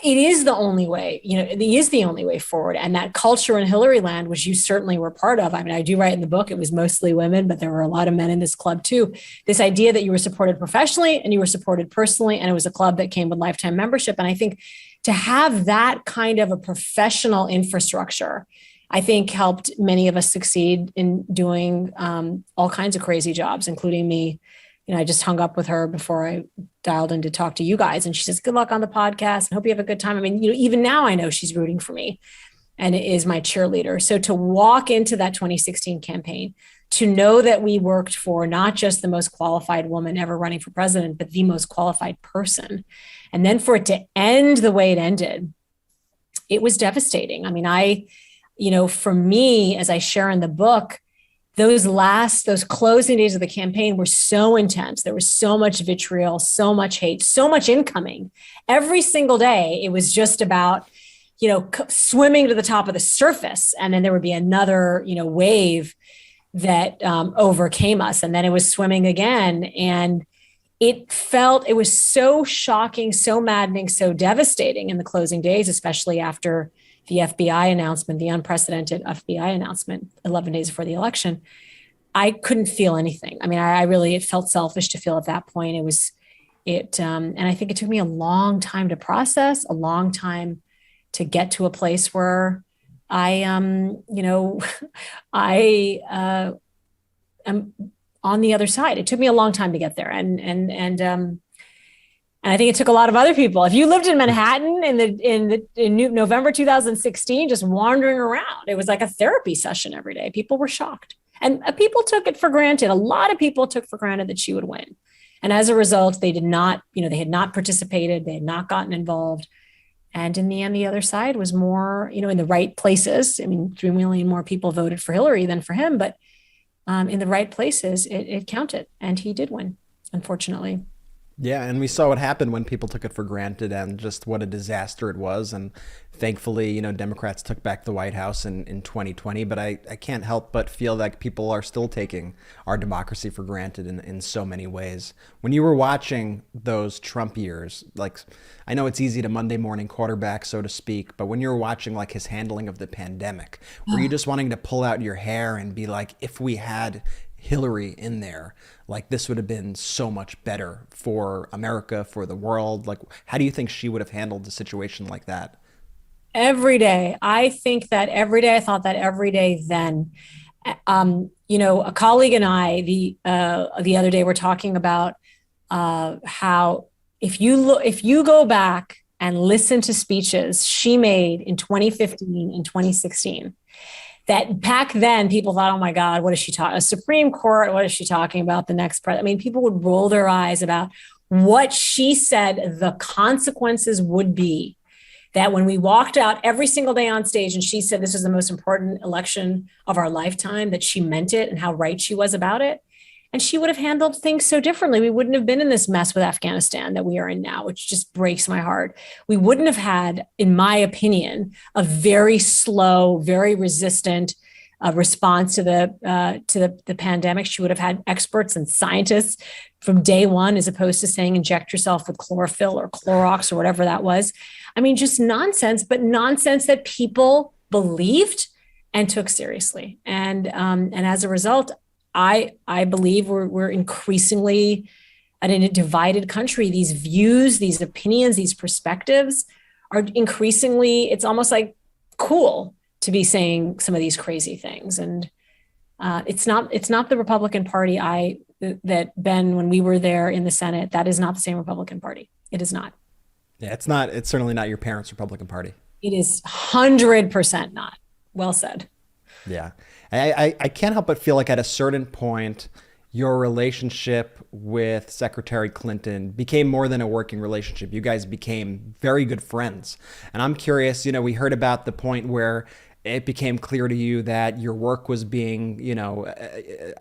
it is the only way, it is the only way forward. And that culture in Hillary land, which you certainly were part of. I mean, I do write in the book, it was mostly women, but there were a lot of men in this club too. This idea that you were supported professionally and you were supported personally, and it was a club that came with lifetime membership. And I think to have that kind of a professional infrastructure, I think helped many of us succeed in doing all kinds of crazy jobs, including me. I just hung up with her before I dialed in to talk to you guys. And she says, good luck on the podcast and hope you have a good time. I mean, even now I know she's rooting for me and is my cheerleader. So to walk into that 2016 campaign, to know that we worked for not just the most qualified woman ever running for president, but the most qualified person. And then for it to end the way it ended, it was devastating. I mean, for me, as I share in the book, those closing days of the campaign were so intense. There was so much vitriol, so much hate, so much incoming. Every single day, it was just about, swimming to the top of the surface. And then there would be another, wave that overcame us. And then it was swimming again. And it was so shocking, so maddening, so devastating in the closing days, especially after the FBI announcement, the unprecedented FBI announcement 11 days before the election. I couldn't feel anything. I mean, it felt selfish to feel at that point. And I think it took me a long time to process, a long time to get to a place where I am on the other side. It took me a long time to get there. And I think it took a lot of other people. If you lived in Manhattan in November 2016, just wandering around, it was like a therapy session every day. People were shocked, and people took it for granted. A lot of people took for granted that she would win, and as a result, they did not. They had not participated. They had not gotten involved, and in the end, the other side was more, in the right places. I mean, 3 million more people voted for Hillary than for him, but in the right places, it counted, and he did win, unfortunately. Yeah, and we saw what happened when people took it for granted and just what a disaster it was. And thankfully, Democrats took back the White House in 2020. But I can't help but feel like people are still taking our democracy for granted in so many ways. When you were watching those Trump years, like, I know it's easy to Monday morning quarterback, so to speak, but when you were watching like his handling of the pandemic, were you just wanting to pull out your hair and be like, if we had Hillary in there, like this would have been so much better for America, for the world? Like, how do you think she would have handled a situation like that? Every day. I think that every day. I thought that every day then. A colleague and I, the other day, were talking about how if you go back and listen to speeches she made in 2015 and 2016, that back then people thought, oh my God, what is she talking? A Supreme Court, what is she talking about? The next president? I mean, people would roll their eyes about what she said the consequences would be. That when we walked out every single day on stage and she said this is the most important election of our lifetime, that she meant it and how right she was about it. And she would have handled things so differently. We wouldn't have been in this mess with Afghanistan that we are in now, which just breaks my heart. We wouldn't have had, in my opinion, a very slow, very resistant response to the pandemic. She would have had experts and scientists from day one, as opposed to saying inject yourself with chlorophyll or Clorox or whatever that was. I mean, just nonsense, but nonsense that people believed and took seriously. And as a result, I believe we're increasingly in a divided country. These views, these opinions, these perspectives are increasingly, it's almost like cool to be saying some of these crazy things. And it's not the Republican Party that Ben, when we were there in the Senate, that is not the same Republican Party. It is not. Yeah, it's not. It's certainly not your parents' Republican Party. It is 100% not. Well said. Yeah. I can't help but feel like at a certain point, your relationship with Secretary Clinton became more than a working relationship. You guys became very good friends. And I'm curious, we heard about the point where it became clear to you that your work was being,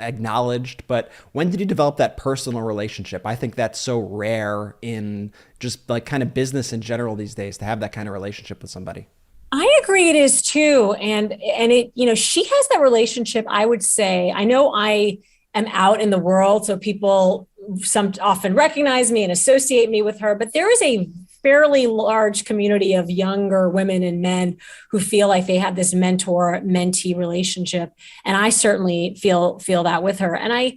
acknowledged. But when did you develop that personal relationship? I think that's so rare in just like kind of business in general these days, to have that kind of relationship with somebody. I agree it is too. And it, she has that relationship, I would say. I know I am out in the world, so people often recognize me and associate me with her, but there is a fairly large community of younger women and men who feel like they have this mentor-mentee relationship. And I certainly feel that with her. And I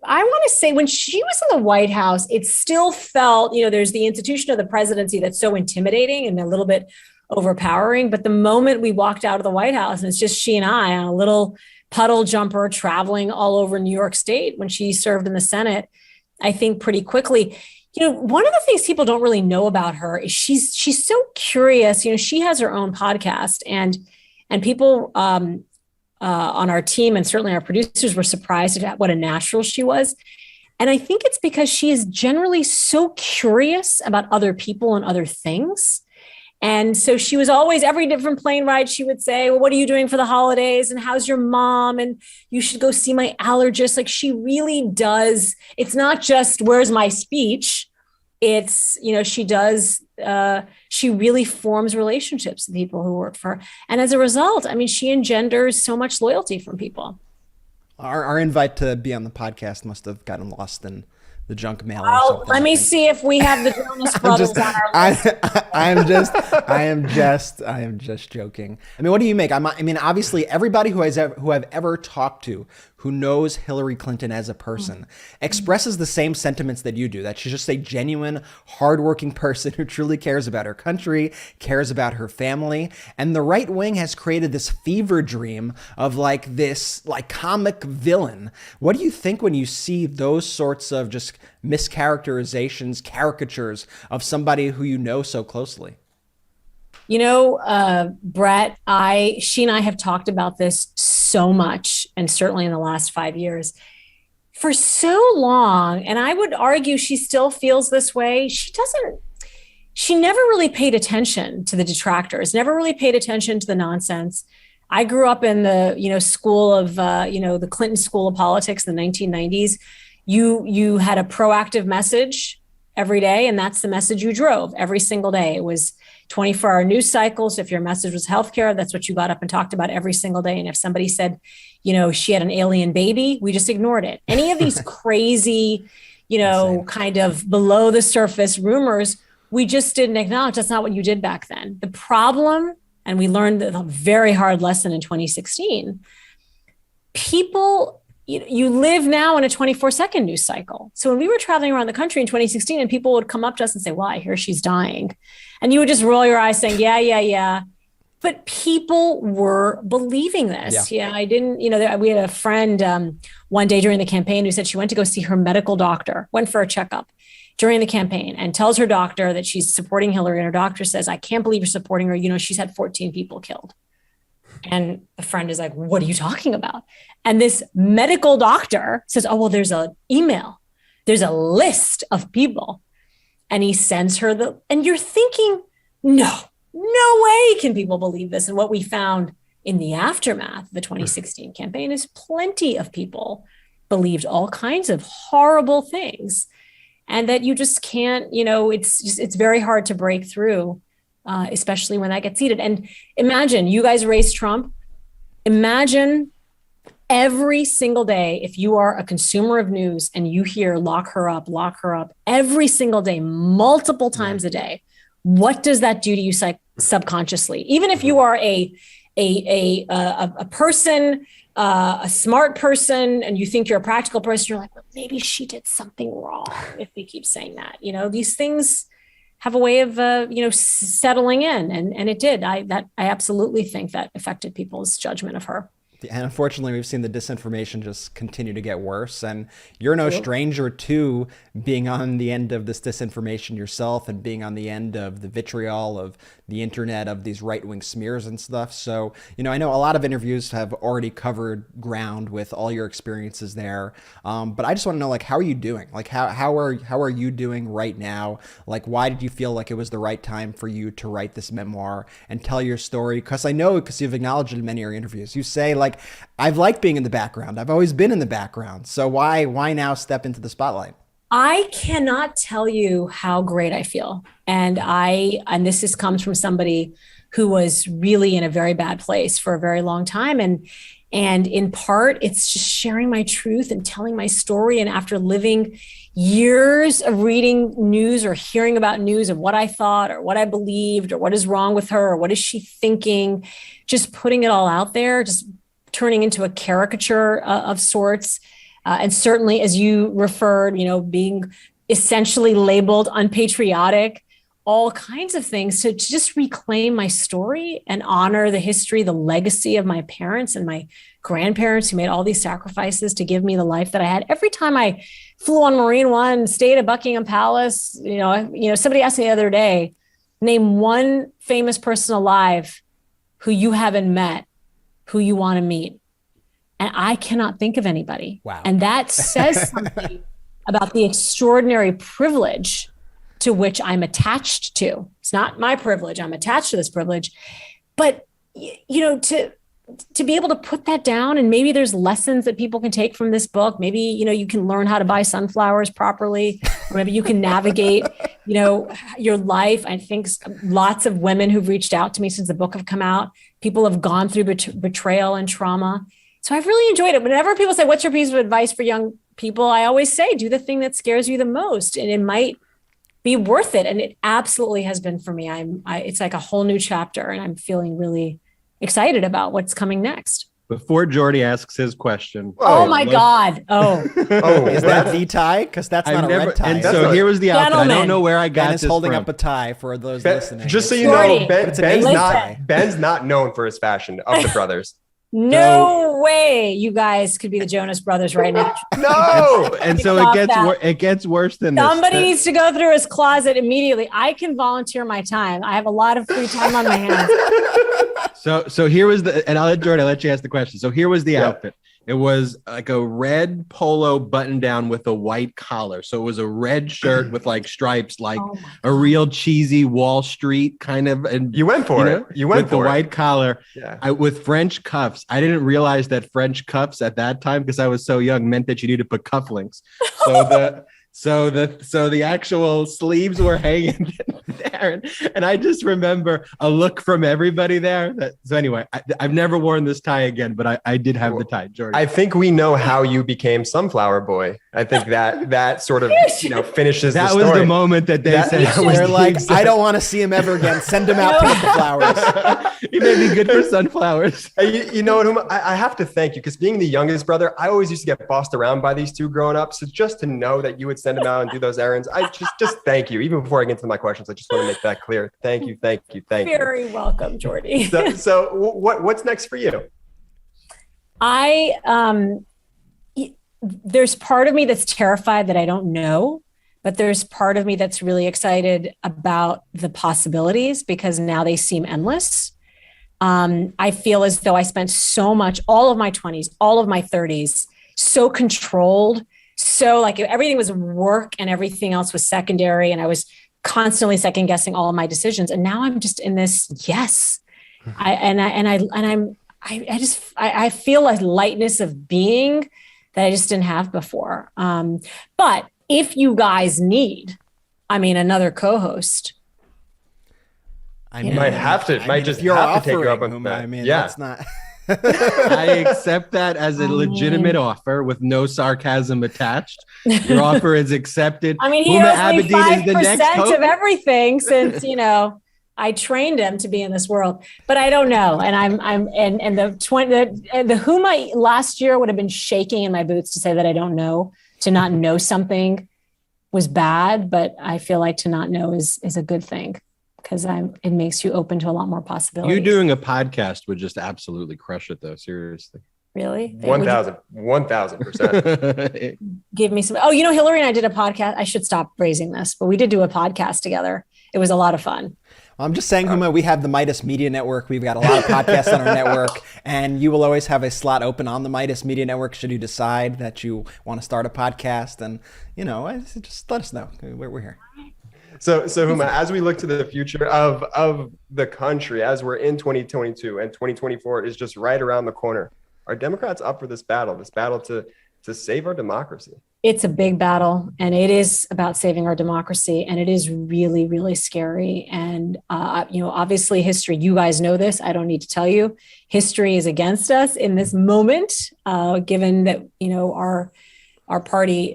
want to say when she was in the White House, it still felt, there's the institution of the presidency that's so intimidating and a little bit overpowering. But the moment we walked out of the White House and it's just she and I on a little puddle jumper traveling all over New York State when she served in the Senate, I think pretty quickly, one of the things people don't really know about her is she's so curious. She has her own podcast and people on our team and certainly our producers were surprised at what a natural she was. And I think it's because she is generally so curious about other people and other things. And so she was always, every different plane ride, she would say, well, what are you doing for the holidays? And how's your mom? And you should go see my allergist. Like she really does. It's not just, where's my speech? It's, she really forms relationships with people who work for her. And as a result, she engenders so much loyalty from people. Our invite to be on the podcast must have gotten lost in the junk mail or something. Let me see if we have the Jonas Brothers on our list. I am just joking. What do you make? Obviously everybody who I've ever talked to who knows Hillary Clinton as a person expresses the same sentiments that you do, that she's just a genuine, hardworking person who truly cares about her country, cares about her family. And the right wing has created this fever dream of this comic villain. What do you think when you see those sorts of just mischaracterizations, caricatures of somebody who you know so closely? Brett, she and I have talked about this so much, and certainly in the last 5 years, for so long. And I would argue she still feels this way. She never really paid attention to the detractors, never really paid attention to the nonsense. I grew up in the, school of, the Clinton School of Politics in the 1990s. You had a proactive message every day, and that's the message you drove every single day. It was 24-hour news cycles. If your message was healthcare, that's what you got up and talked about every single day. And if somebody said, she had an alien baby, we just ignored it. Any of these crazy, kind of below the surface rumors, we just didn't acknowledge. That's not what you did back then. The problem, and we learned a very hard lesson in 2016, people, you live now in a 24-second news cycle. So when we were traveling around the country in 2016 and people would come up to us and say, well, I hear she's dying. And you would just roll your eyes saying, yeah. But people were believing this. I didn't, we had a friend one day during the campaign who said she went to go see her medical doctor, went for a checkup during the campaign, and tells her doctor that she's supporting Hillary. And her doctor says, I can't believe you're supporting her. She's had 14 people killed. And the friend is like, what are you talking about? And this medical doctor says, oh, well, there's an email. There's a list of people. And he sends her and you're thinking, no way can people believe this. And what we found in the aftermath of the 2016 campaign is plenty of people believed all kinds of horrible things. And that you just can't, it's very hard to break through. Especially when that gets heated. And imagine you guys raised Trump. Imagine every single day, if you are a consumer of news and you hear lock her up every single day, multiple times a day, what does that do to you subconsciously? Even if you are a person, a smart person, and you think you're a practical person, you're like, well, maybe she did something wrong if we keep saying that. These things have a way of, settling in. And it did. I absolutely think that affected people's judgment of her. And unfortunately, we've seen the disinformation just continue to get worse. And you're no stranger to being on the end of this disinformation yourself and being on the end of the vitriol of the internet, of these right-wing smears and stuff. So, I know a lot of interviews have already covered ground with all your experiences there. But I just want to know, how are you doing? How are you doing right now? Why did you feel like it was the right time for you to write this memoir and tell your story? Because you've acknowledged in many of your interviews, you say, I've liked being in the background. I've always been in the background. So why now step into the spotlight? I cannot tell you how great I feel. And this comes from somebody who was really in a very bad place for a very long time. And in part, it's just sharing my truth and telling my story. And after living years of reading news or hearing about news of what I thought or what I believed or what is wrong with her or what is she thinking, just putting it all out there, just turning into a caricature of sorts. And certainly, as you referred, being essentially labeled unpatriotic, all kinds of things to just reclaim my story and honor the history, the legacy of my parents and my grandparents who made all these sacrifices to give me the life that I had. Every time I flew on Marine One, stayed at Buckingham Palace, somebody asked me the other day, name one famous person alive who you haven't met, who you want to meet. And I cannot think of anybody. Wow. And that says something about the extraordinary privilege to which I'm attached to. It's not my privilege. I'm attached to this privilege. But, to be able to put that down, and maybe there's lessons that people can take from this book. Maybe, you can learn how to buy sunflowers properly, or maybe you can navigate, your life. I think lots of women who've reached out to me since the book have come out, people have gone through betrayal and trauma. So I've really enjoyed it. Whenever people say, what's your piece of advice for young people? I always say, do the thing that scares you the most, and it might be worth it. And it absolutely has been for me. It's like a whole new chapter, and I'm feeling really excited about what's coming next. Before Jordy asks his question. Oh my God. Oh, is that the tie? Because that's not a red tie. And so here was the outfit. I don't know where I got Ben this is holding from. up a tie for those listening. Just so you Jordy. know, Ben's not known for his fashion of the brothers. No way you guys could be the Jonas Brothers right now. No. And so it gets worse than Somebody this. needs to go through his closet immediately. I can volunteer my time. I have a lot of free time on my hands. So here was and I'll let you ask the question. So here was the outfit. It was like a red polo button down with a white collar. So it was a red shirt with like stripes, like a real cheesy Wall Street kind of. And you went for it. You went with the white collar. Yeah. With French cuffs. I didn't realize that French cuffs at that time, because I was so young, meant that you needed to put cufflinks. So the actual sleeves were hanging there, and I just remember a look from everybody there. So anyway, I've never worn this tie again, but I did have the tie, Jordan. I think we know how you became Sunflower Boy. I think that sort of finishes. That the was story. the moment that they said they're like, I don't want to see him ever again. Send him out to get the flowers. He may be good for sunflowers. You know what, Huma? I have to thank you, because being the youngest brother, I always used to get bossed around by these two growing up. So just to know that you would send him out and do those errands, I just thank you. Even before I get into my questions, I just want to make that clear. Thank you. Very welcome, Jordy. So what's next for you? There's part of me that's terrified that I don't know, but there's part of me that's really excited about the possibilities, because now they seem endless. I feel as though I spent so much, all of my 20s, all of my 30s, so controlled. So like everything was work and everything else was secondary. And I was constantly second guessing all of my decisions. And now I'm just in this, yes. I feel a lightness of being that I just didn't have before. But if you guys need, another co-host, might have to take you up on that. That's not. I accept that as a legitimate offer with no sarcasm attached. Your offer is accepted. He Huma owes me 5% of everything since I trained him to be in this world, but I don't know. And the Huma last year would have been shaking in my boots to say that I don't know. To not know something was bad, but I feel like to not know is a good thing, because it makes you open to a lot more possibilities. You doing a podcast would just absolutely crush it, though. Seriously. Really? 1000%. Give me some. Oh, Hillary and I did a podcast. I should stop phrasing this, but we did do a podcast together. It was a lot of fun. I'm just saying, Huma, we have the Meidas Media Network. We've got a lot of podcasts on our network, and you will always have a slot open on the Meidas Media Network should you decide that you want to start a podcast. And, just let us know. We're here. So Huma, as we look to the future of the country, as we're in 2022 and 2024 is just right around the corner, are Democrats up for this battle to save our democracy? It's a big battle, and it is about saving our democracy, and it is really, really scary. And, obviously history, you guys know this, I don't need to tell you, history is against us in this moment, given that, our party,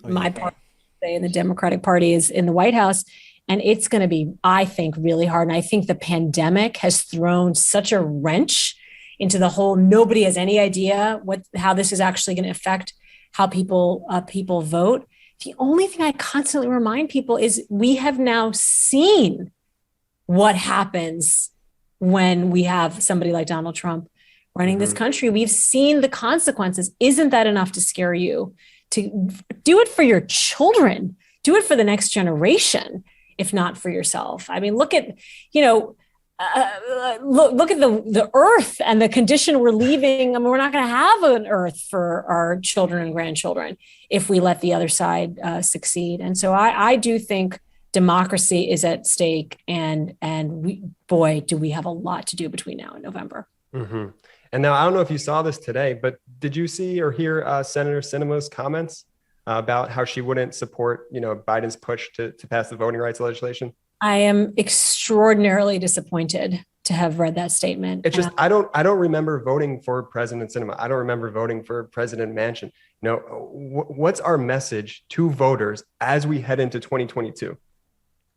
my party, and the Democratic Party is in the White House. And it's going to be, I think, really hard. And I think the pandemic has thrown such a wrench into the whole, nobody has any idea how this is actually going to affect how people vote. The only thing I constantly remind people is we have now seen what happens when we have somebody like Donald Trump running this country. We've seen the consequences. Isn't that enough to scare you? To do it for your children, do it for the next generation, if not for yourself. Look at, look at the earth and the condition we're leaving. We're not going to have an earth for our children and grandchildren if we let the other side succeed. And so I do think democracy is at stake, and do we have a lot to do between now and November. Mm-hmm. And now, I don't know if you saw this today, but did you see or hear Senator Sinema's comments about how she wouldn't support, Biden's push to pass the voting rights legislation? I am extraordinarily disappointed to have read that statement. It's just, I don't remember voting for President Sinema. I don't remember voting for President Manchin. What's our message to voters as we head into 2022?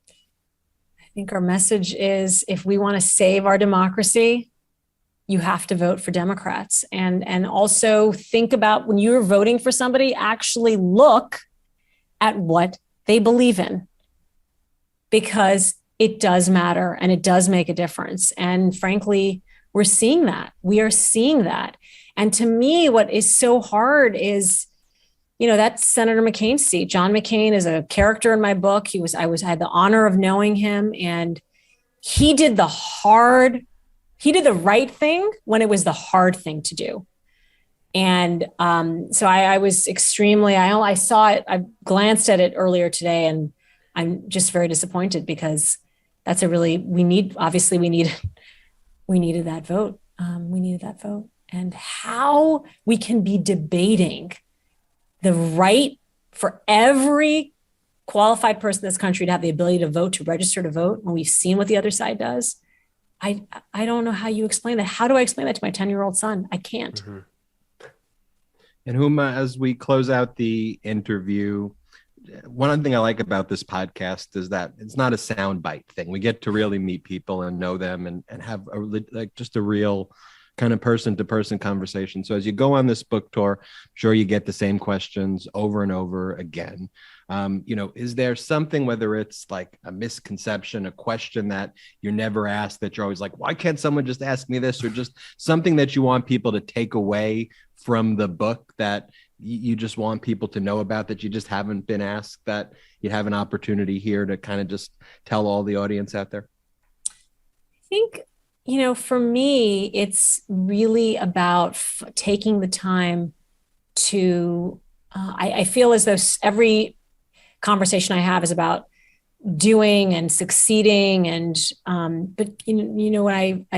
I think our message is, if we want to save our democracy, you have to vote for Democrats. And also think about, when you're voting for somebody, actually look at what they believe in, because it does matter and it does make a difference. And frankly, we're seeing that. We are seeing that. And to me, what is so hard is, that's Senator McCain's seat. John McCain is a character in my book. I had the honor of knowing him, and he did the right thing when it was the hard thing to do. And so I was extremely, I saw it, I glanced at it earlier today, and I'm just very disappointed because that's we needed that vote. We needed that vote. And how we can be debating the right for every qualified person in this country to have the ability to vote, to register to vote, when we've seen what the other side does. I don't know how you explain that. How do I explain that to my 10-year-old son? I can't. Mm-hmm. And Huma, as we close out the interview, one thing I like about this podcast is that it's not a soundbite thing. We get to really meet people and know them and have just a real kind of person-to-person conversation. So as you go on this book tour, I'm sure you get the same questions over and over again. Is there something, whether it's like a misconception, a question that you're never asked, that you're always like, why can't someone just ask me this? Or just something that you want people to take away from the book that you just want people to know about, that you just haven't been asked, that you have an opportunity here to kind of just tell all the audience out there? I think, for me, it's really about taking the time to, I feel as though every conversation I have is about doing and succeeding. And, but when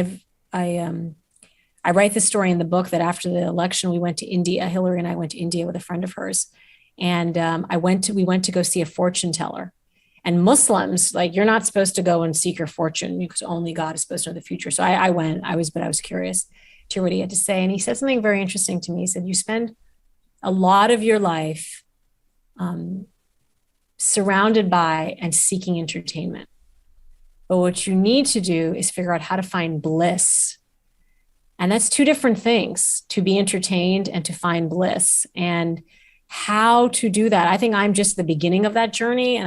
I write the story in the book that after the election, we went to India. Hillary and I went to India with a friend of hers. And we went to go see a fortune teller. And Muslims, like, you're not supposed to go and seek your fortune because only God is supposed to know the future. So I went, I was curious to hear what he had to say. And he said something very interesting to me. He said, you spend a lot of your life surrounded by and seeking entertainment. But what you need to do is figure out how to find bliss. And that's two different things, to be entertained and to find bliss. And how to do that, I think I'm just the beginning of that journey.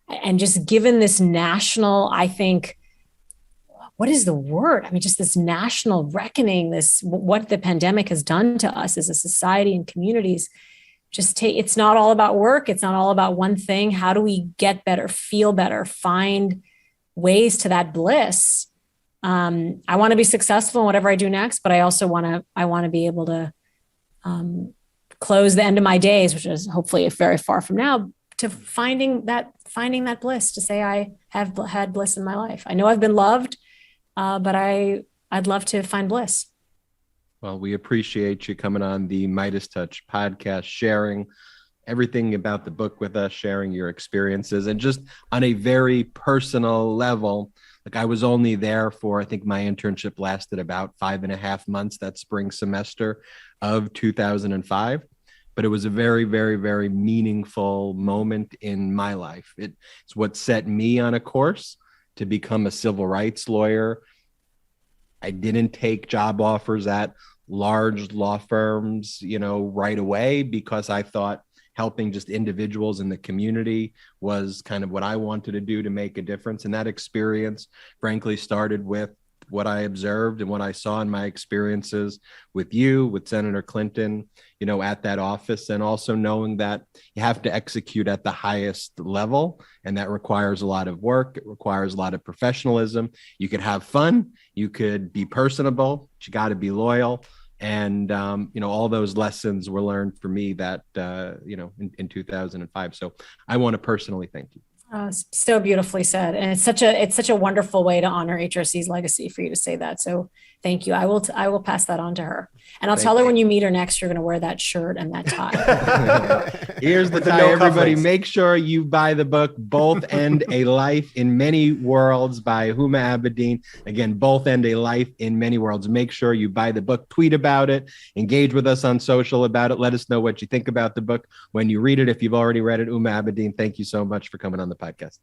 And just given this national, I think, what is the word? I mean, just this national reckoning, what the pandemic has done to us as a society and communities. It's not all about work. It's not all about one thing. How do we get better, feel better, find ways to that bliss? I want to be successful in whatever I do next, but I also want to be able to close the end of my days, which is hopefully very far from now, to finding that bliss, to say I have had bliss in my life. I know I've been loved, but I'd love to find bliss. Well, we appreciate you coming on the MeidasTouch podcast, sharing everything about the book with us, sharing your experiences, and just on a very personal level. Like, I was only there for, I think my internship lasted about 5.5 months, that spring semester of 2005. But it was a very, very, very meaningful moment in my life. It's what set me on a course to become a civil rights lawyer. I didn't take job offers at large law firms, right away, because I thought helping just individuals in the community was kind of what I wanted to do to make a difference. And that experience, frankly, started with what I observed and what I saw in my experiences with you, with Senator Clinton, at that office, and also knowing that you have to execute at the highest level. And that requires a lot of work. It requires a lot of professionalism. You could have fun. You could be personable, but you got to be loyal. And, all those lessons were learned for me that, in 2005. So I want to personally thank you. So beautifully said. And it's such a wonderful way to honor HRC's legacy for you to say that. So thank you. I will pass that on to her. And I'll tell her when you meet her next, you're going to wear that shirt and that tie. Here's the tie, everybody. Make sure you buy the book, Both End a Life in Many Worlds by Huma Abedin. Again, Both End a Life in Many Worlds. Make sure you buy the book, tweet about it, engage with us on social about it. Let us know what you think about the book when you read it. If you've already read it, Huma Abedin, thank you so much for coming on the podcast.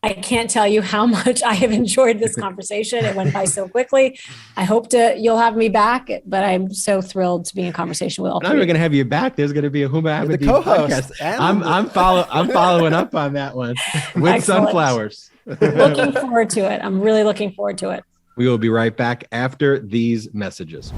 I can't tell you how much I have enjoyed this conversation. It went by so quickly. I hope you'll have me back, but I'm so thrilled to be in conversation with all three. I'm not going to have you back. There's going to be a Huma Abedin podcast. I'm following up on that one with Excellent. Some flowers. Looking forward to it. I'm really looking forward to it. We will be right back after these messages.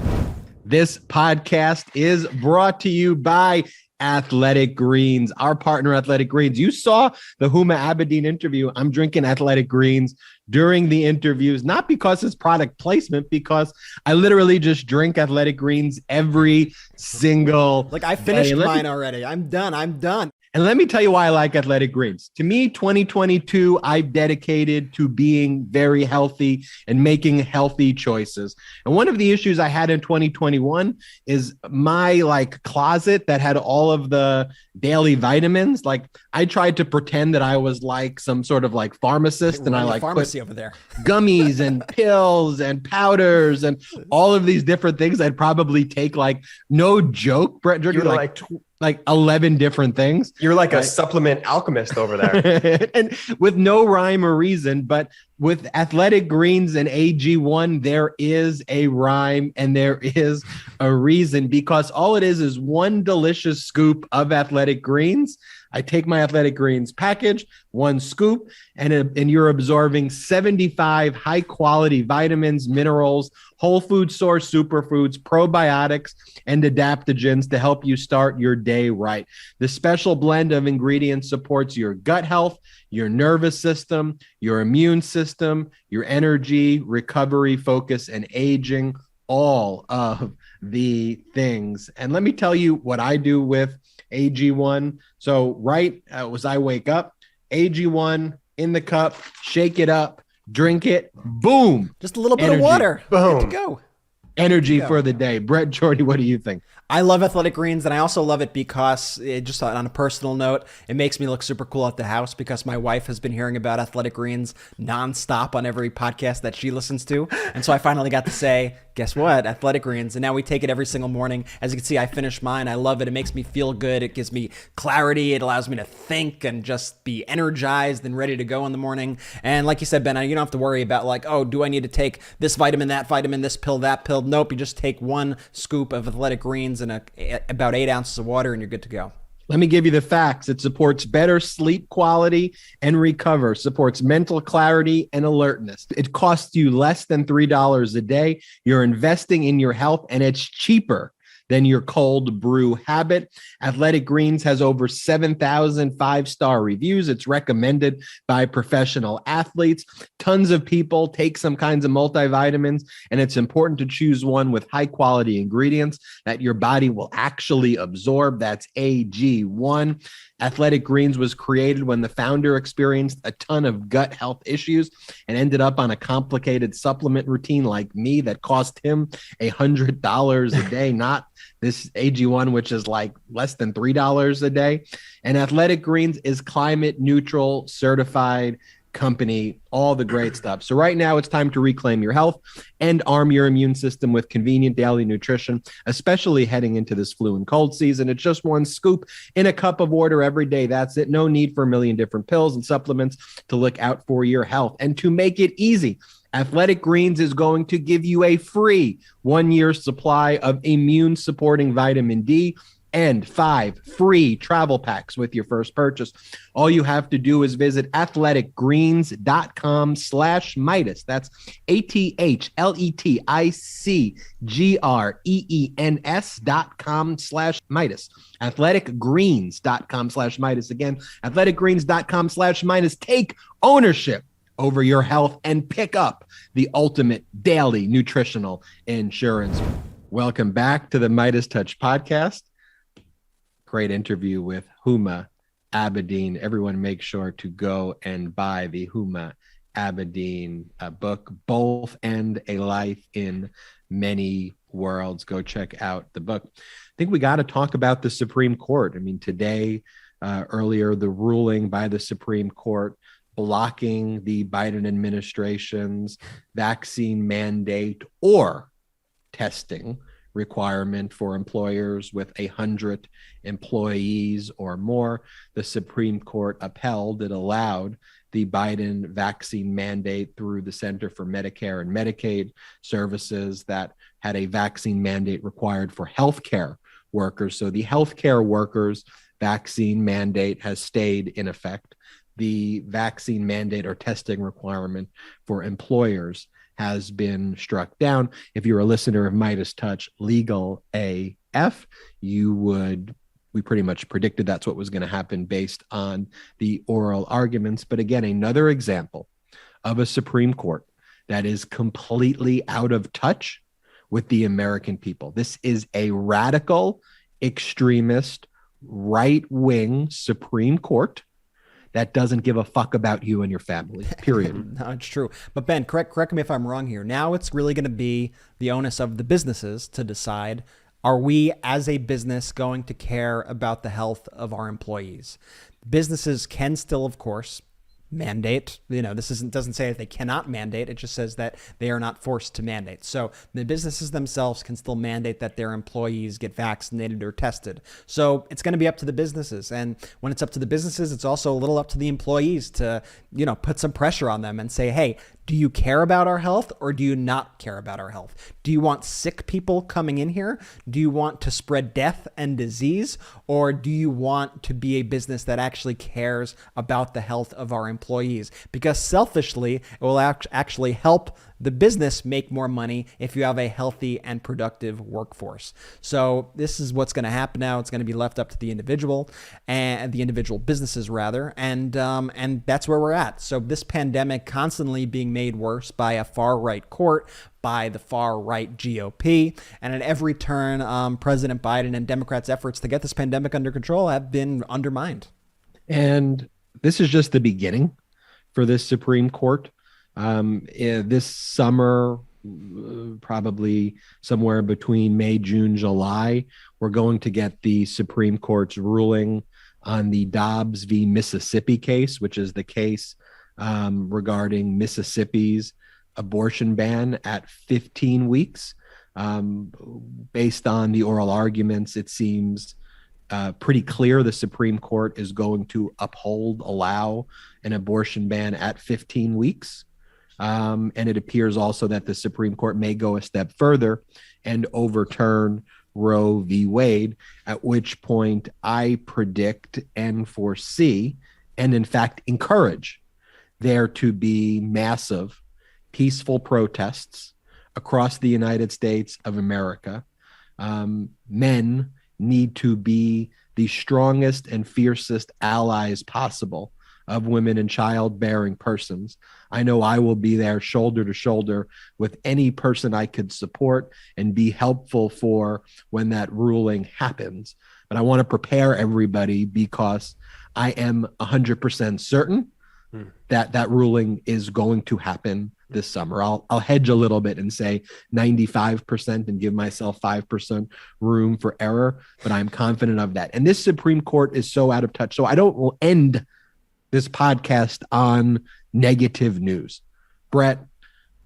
This podcast is brought to you by Athletic Greens, our partner, Athletic Greens. You saw the Huma Abedin interview. I'm drinking Athletic Greens during the interviews, not because it's product placement, because I literally just drink Athletic Greens every single Like I finished day. mine already. I'm done. And let me tell you why I like Athletic Greens. To me, 2022, I've dedicated to being very healthy and making healthy choices. And one of the issues I had in 2021 is my closet that had all of the daily vitamins. Like I tried to pretend that I was like some sort of like pharmacist, and I pharmacy over there. gummies and pills and powders and all of these different things. I'd probably take, like, no joke, Brett, You're like 11 different things. You're like a supplement alchemist over there. And with no rhyme or reason, but with Athletic Greens and AG1, there is a rhyme and there is a reason, because all it is one delicious scoop of Athletic Greens. I take my Athletic Greens package, one scoop, and you're absorbing 75 high quality vitamins, minerals, whole food source superfoods, probiotics, and adaptogens to help you start your day right. The special blend of ingredients supports your gut health, your nervous system, your immune system, your energy, recovery, focus, and aging, all of the things. And let me tell you what I do with AG1. So as I wake up, AG1 in the cup, shake it up, drink it, boom. Just a little bit Energy. of water. Boom. Good to go. Energy for the day. Brett, Jordy, what do you think? I love Athletic Greens, and I also love it because, just on a personal note, it makes me look super cool at the house because my wife has been hearing about Athletic Greens nonstop on every podcast that she listens to. And so I finally got to say, guess what? Athletic Greens. And now we take it every single morning. As you can see, I finished mine. I love it. It makes me feel good. It gives me clarity. It allows me to think and just be energized and ready to go in the morning. And like you said, Ben, you don't have to worry about do I need to take this vitamin, that vitamin, this pill, that pill? Nope. You just take one scoop of Athletic Greens and about 8 ounces of water, and you're good to go. Let me give you the facts. It supports better sleep quality and recover, supports mental clarity and alertness. It costs you less than $3 a day. You're investing in your health, and it's cheaper than your cold brew habit. Athletic Greens has over 7,000 five-star reviews. It's recommended by professional athletes. Tons of people take some kinds of multivitamins, and it's important to choose one with high-quality ingredients that your body will actually absorb. That's AG1. Athletic Greens was created when the founder experienced a ton of gut health issues and ended up on a complicated supplement routine like me that cost him $100 a day, not this AG1, which is like less than $3 a day. And Athletic Greens is climate neutral, certified company, all the great stuff. So right now it's time to reclaim your health and arm your immune system with convenient daily nutrition, especially heading into this flu and cold season. It's just one scoop in a cup of water every day. That's it. No need for a million different pills and supplements to look out for your health. And to make it easy, Athletic Greens is going to give you a free 1-year supply of immune supporting vitamin D and 5 free travel packs with your first purchase. All you have to do is visit athleticgreens.com/Meidas. That's athleticgreens.com/Meidas. athleticgreens.com/Meidas. Again, athleticgreens.com/Meidas. Take ownership over your health and pick up the ultimate daily nutritional insurance. Welcome back to the MeidasTouch Podcast. Great interview with Huma Abedin. Everyone make sure to go and buy the Huma Abedin book, Both and a Life in Many Worlds. Go check out the book. I think we got to talk about the Supreme Court. I mean, today, earlier, the ruling by the Supreme Court blocking the Biden administration's vaccine mandate or testing requirement for employers with 100 employees or more. The Supreme Court upheld, it allowed the Biden vaccine mandate through the Center for Medicare and Medicaid Services that had a vaccine mandate required for healthcare workers. So the healthcare workers' vaccine mandate has stayed in effect. The vaccine mandate or testing requirement for employers has been struck down. If you're a listener of MeidasTouch Legal AF, we pretty much predicted that's what was going to happen based on the oral arguments. But again, another example of a Supreme Court that is completely out of touch with the American people. This is a radical, extremist, right-wing Supreme Court that doesn't give a fuck about you and your family, period. No, it's true. But Ben, correct me if I'm wrong here. Now it's really going to be the onus of the businesses to decide, are we as a business going to care about the health of our employees? Businesses can still, of course, mandate. This doesn't say that they cannot mandate. It just says that they are not forced to mandate. So the businesses themselves can still mandate that their employees get vaccinated or tested. So it's going to be up to the businesses. And when it's up to the businesses, it's also a little up to the employees to, put some pressure on them and say, hey, do you care about our health or do you not care about our health? Do you want sick people coming in here? Do you want to spread death and disease? Or do you want to be a business that actually cares about the health of our employees? Because selfishly, it will actually help the business make more money if you have a healthy and productive workforce. So this is what's going to happen now. It's going to be left up to the individual and the individual businesses rather. And that's where we're at. So this pandemic constantly being made worse by a far right court, by the far right GOP. And at every turn, President Biden and Democrats' efforts to get this pandemic under control have been undermined. And this is just the beginning for this Supreme Court. This summer, probably somewhere between May, June, July, we're going to get the Supreme Court's ruling on the Dobbs v. Mississippi case, which is the case regarding Mississippi's abortion ban at 15 weeks. Based on the oral arguments, it seems pretty clear the Supreme Court is going to allow an abortion ban at 15 weeks. And it appears also that the Supreme Court may go a step further and overturn Roe v. Wade, at which point I predict and foresee, and in fact encourage, there to be massive, peaceful protests across the United States of America. Men need to be the strongest and fiercest allies possible of women and childbearing persons. I know I will be there shoulder to shoulder with any person I could support and be helpful for when that ruling happens. But I want to prepare everybody because I am 100% certain that that ruling is going to happen this summer. I'll hedge a little bit and say 95% and give myself 5% room for error, but I'm confident of that. And this Supreme Court is so out of touch. So I don't end this podcast on negative news. Brett,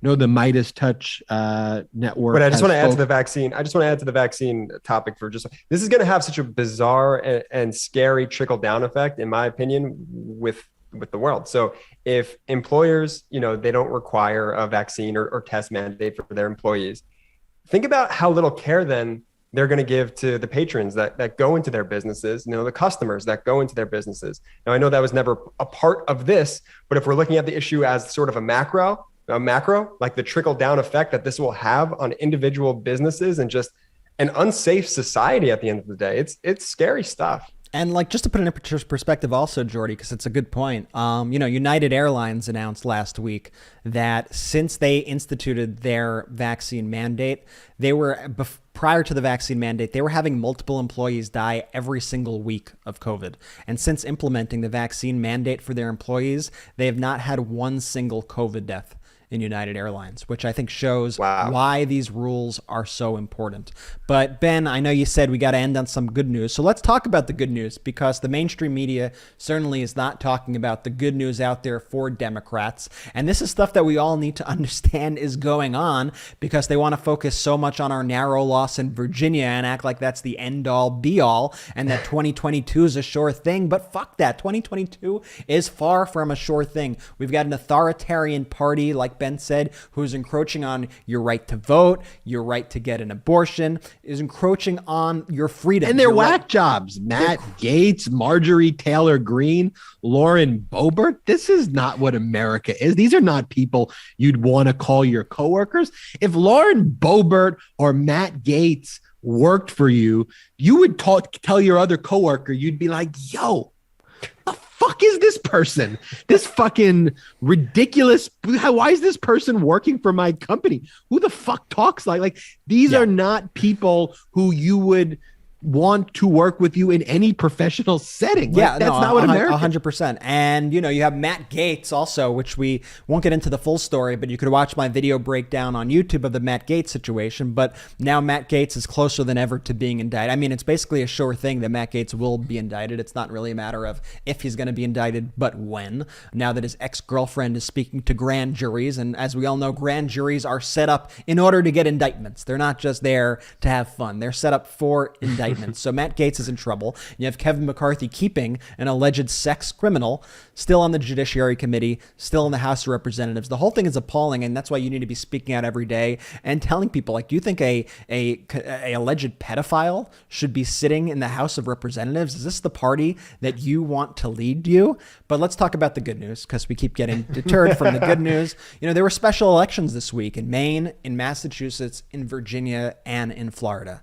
the MeidasTouch network. But I just want to add to the vaccine. I just want to add to the vaccine topic for just, this is going to have such a bizarre and scary trickle down effect, in my opinion, with the world. So if employers, they don't require a vaccine or test mandate for their employees, think about how little care then they're going to give to the patrons that go into their businesses, the customers that go into their businesses. Now, I know that was never a part of this, but if we're looking at the issue as sort of a macro, like the trickle down effect that this will have on individual businesses and just an unsafe society at the end of the day, it's scary stuff. And just to put it in perspective also, Jordy, because it's a good point. United Airlines announced last week that since they instituted their vaccine mandate, prior to the vaccine mandate, they were having multiple employees die every single week of COVID. And since implementing the vaccine mandate for their employees, they have not had one single COVID death in United Airlines, which I think shows why these rules are so important. But Ben, I know you said we got to end on some good news. So let's talk about the good news, because the mainstream media certainly is not talking about the good news out there for Democrats. And this is stuff that we all need to understand is going on, because they want to focus so much on our narrow loss in Virginia and act like that's the end all be all and that 2022 is a sure thing. But fuck that. 2022 is far from a sure thing. We've got an authoritarian party, like Ben said, who's encroaching on your right to vote, your right to get an abortion, is encroaching on your freedom. And they're whack jobs. Matt Gaetz, Marjorie Taylor Greene, Lauren Boebert. This is not what America is. These are not people you'd want to call your coworkers. If Lauren Boebert or Matt Gaetz worked for you, you would tell your other coworker, you'd be like, yo, the fuck fuck is this person? This fucking ridiculous. Why is this person working for my company? Who the fuck talks like these are not people who you would want to work with you in any professional setting. That's not what America. 100%. And you have Matt Gaetz also, which we won't get into the full story, but you could watch my video breakdown on YouTube of the Matt Gaetz situation. But now Matt Gaetz is closer than ever to being indicted. I mean, it's basically a sure thing that Matt Gaetz will be indicted. It's not really a matter of if he's going to be indicted, but when. Now that his ex-girlfriend is speaking to grand juries, and as we all know, grand juries are set up in order to get indictments. They're not just there to have fun. They're set up for indictments. So Matt Gaetz is in trouble. You have Kevin McCarthy keeping an alleged sex criminal still on the Judiciary Committee, still in the House of Representatives. The whole thing is appalling, and that's why you need to be speaking out every day and telling people, do you think a alleged pedophile should be sitting in the House of Representatives? Is this the party that you want to lead you? But let's talk about the good news, because we keep getting deterred from the good news. There were special elections this week in Maine, in Massachusetts, in Virginia, and in Florida.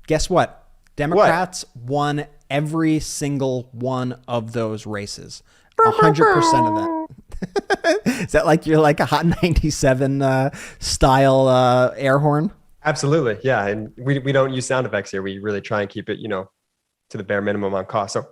Guess what? Democrats won every single one of those races. 100% of that. Is that like you're like a Hot 97 style air horn? Absolutely. Yeah. And we don't use sound effects here. We really try and keep it, to the bare minimum on cost. So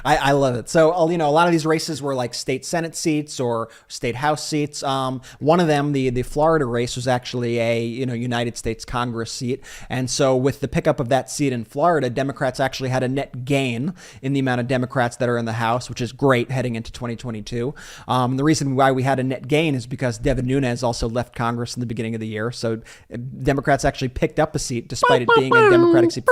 I love it. So, a lot of these races were like state Senate seats or state House seats. One of them, the Florida race, was actually a United States Congress seat. And so with the pickup of that seat in Florida, Democrats actually had a net gain in the amount of Democrats that are in the House, which is great heading into 2022. The reason why we had a net gain is because Devin Nunes also left Congress in the beginning of the year. So Democrats actually picked up a seat despite it being a Democratic seat.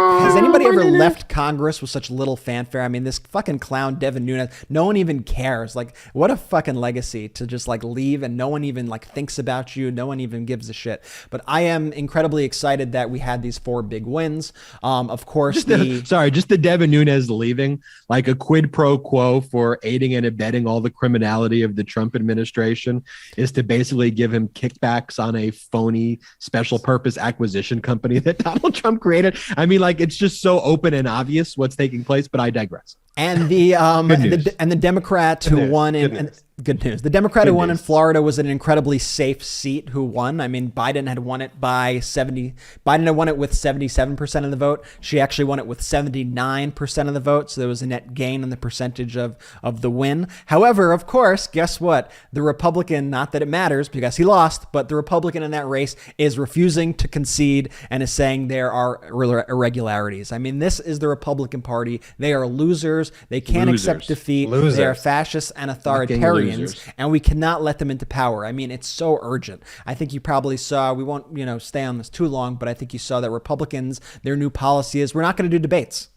Has anybody ever left Congress with such little fanfare? I mean, this fucking clown Devin Nunes, no one even cares. Like, what a fucking legacy to just leave and no one even thinks about you. No one even gives a shit. But I am incredibly excited that we had these 4 big wins. Of course, just the Devin Nunes leaving, like a quid pro quo for aiding and abetting all the criminality of the Trump administration is to basically give him kickbacks on a phony special purpose acquisition company that Donald Trump created. I mean, it's just so open and obvious what's taking place, but I digress. And the Democrat who won in good news. The Democrat who won in Florida was an incredibly safe seat who won. I mean, Biden had won it by 70. Biden had won it with 77% of the vote. She actually won it with 79% of the vote. So there was a net gain in the percentage of the win. However, of course, guess what? The Republican, not that it matters because he lost, but the Republican in that race is refusing to concede and is saying there are irregularities. I mean, this is the Republican Party. They are losers. They can't accept defeat. They are fascists and authoritarians. And we cannot let them into power. I mean, it's so urgent. I think you probably saw, we won't, stay on this too long, but I think you saw that Republicans, their new policy is we're not going to do debates.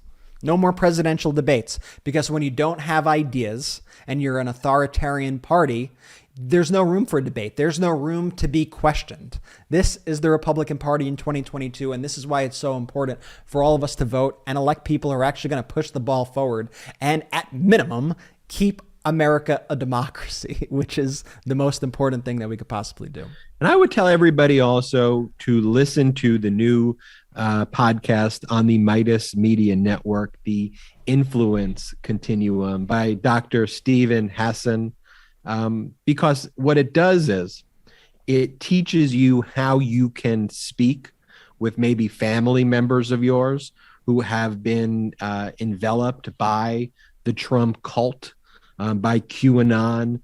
No more presidential debates, because when you don't have ideas and you're an authoritarian party, there's no room for debate. There's no room to be questioned. This is the Republican Party in 2022, and this is why it's so important for all of us to vote and elect people who are actually going to push the ball forward and, at minimum, keep America a democracy, which is the most important thing that we could possibly do. And I would tell everybody also to listen to the new podcast on the Meidas Media Network, The Influence Continuum by Dr. Stephen Hassan, because what it does is it teaches you how you can speak with maybe family members of yours who have been enveloped by the Trump cult, by QAnon.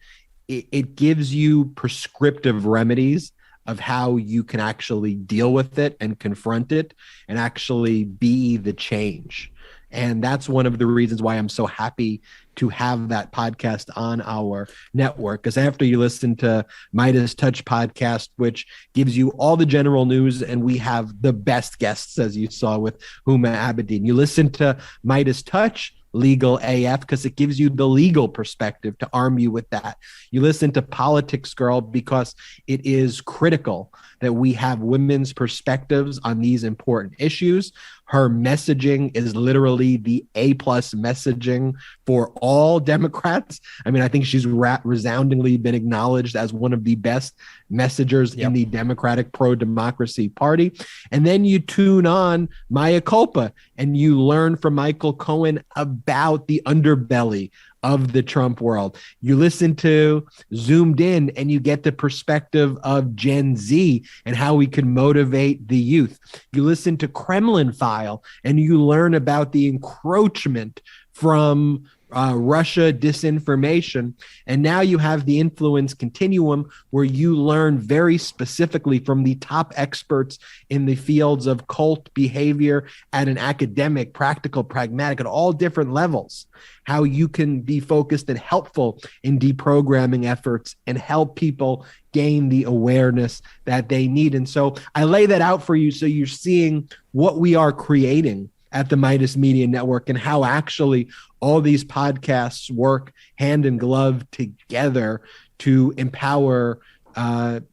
It gives you prescriptive remedies of how you can actually deal with it and confront it and actually be the change. And that's one of the reasons why I'm so happy to have that podcast on our network, because after you listen to MeidasTouch Podcast, which gives you all the general news, and we have the best guests, as you saw with Huma Abedin, you listen to MeidasTouch Legal AF because it gives you the legal perspective to arm you with that. You listen to Politics Girl because it is critical that we have women's perspectives on these important issues. Her messaging is literally the A+ messaging for all Democrats. I mean, I think she's resoundingly been acknowledged as one of the best messengers in the Democratic pro-democracy party. And then you tune on Mea Culpa and you learn from Michael Cohen about the underbelly of the Trump world. You listen to Zoomed In and you get the perspective of Gen Z and how we can motivate the youth. You listen to Kremlin File and you learn about the encroachment from Russia disinformation. And now you have the influence continuum where you learn very specifically from the top experts in the fields of cult behavior at an academic, practical, pragmatic, at all different levels, how you can be focused and helpful in deprogramming efforts and help people gain the awareness that they need. And so I lay that out for you so you're seeing what we are creating at the Meidas Media Network and how actually all these podcasts work hand in glove together to empower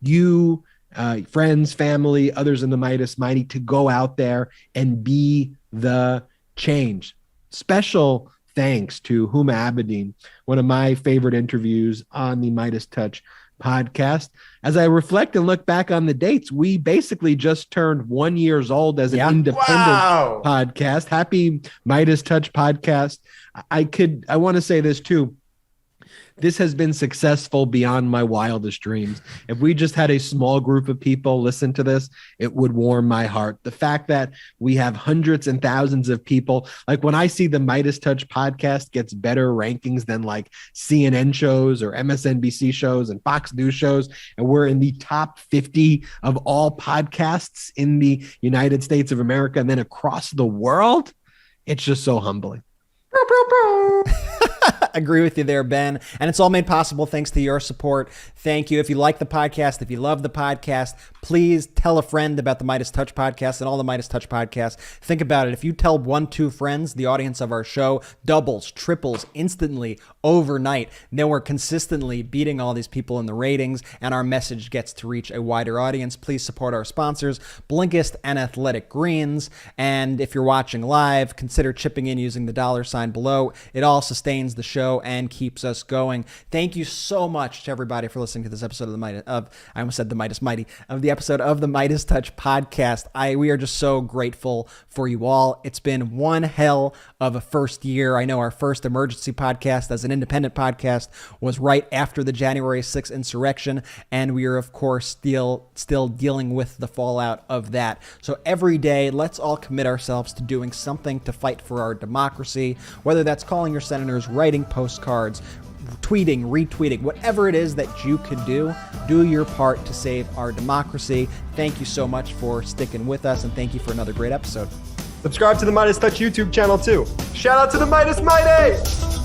you, friends, family, others in the Meidas Mighty to go out there and be the change. Special thanks to Huma Abedin, one of my favorite interviews on the MeidasTouch podcast. As I reflect and look back on the dates, we basically just turned 1 year old as an independent podcast. Happy MeidasTouch podcast. I want to say this too. This has been successful beyond my wildest dreams. If we just had a small group of people listen to this, it would warm my heart. The fact that we have hundreds and thousands of people, like when I see the MeidasTouch podcast gets better rankings than like CNN shows or MSNBC shows and Fox News shows, and we're in the top 50 of all podcasts in the United States of America and then across the world, it's just so humbling. Agree with you there, Ben. And it's all made possible thanks to your support. Thank you. If you like the podcast, if you love the podcast, please tell a friend about the MeidasTouch podcast and all the MeidasTouch podcasts. Think about it. If you tell 1-2 friends, the audience of our show doubles, triples instantly overnight. Then we're consistently beating all these people in the ratings and our message gets to reach a wider audience. Please support our sponsors, Blinkist and Athletic Greens. And if you're watching live, consider chipping in using the $sign below. It all sustains the show and keeps us going. Thank you so much to everybody for listening to this episode of the episode of the MeidasTouch podcast. We are just so grateful for you all. It's been one hell of a first year. I know our first emergency podcast as an independent podcast was right after the January 6th insurrection, and we are of course still dealing with the fallout of that. So every day, let's all commit ourselves to doing something to fight for our democracy, whether that's calling your senators, writing postcards, tweeting, retweeting, whatever it is that you can do your part to save our democracy. Thank you so much for sticking with us, and thank you for another great episode. Subscribe to the MeidasTouch YouTube channel too. Shout out to the Meidas Mighty!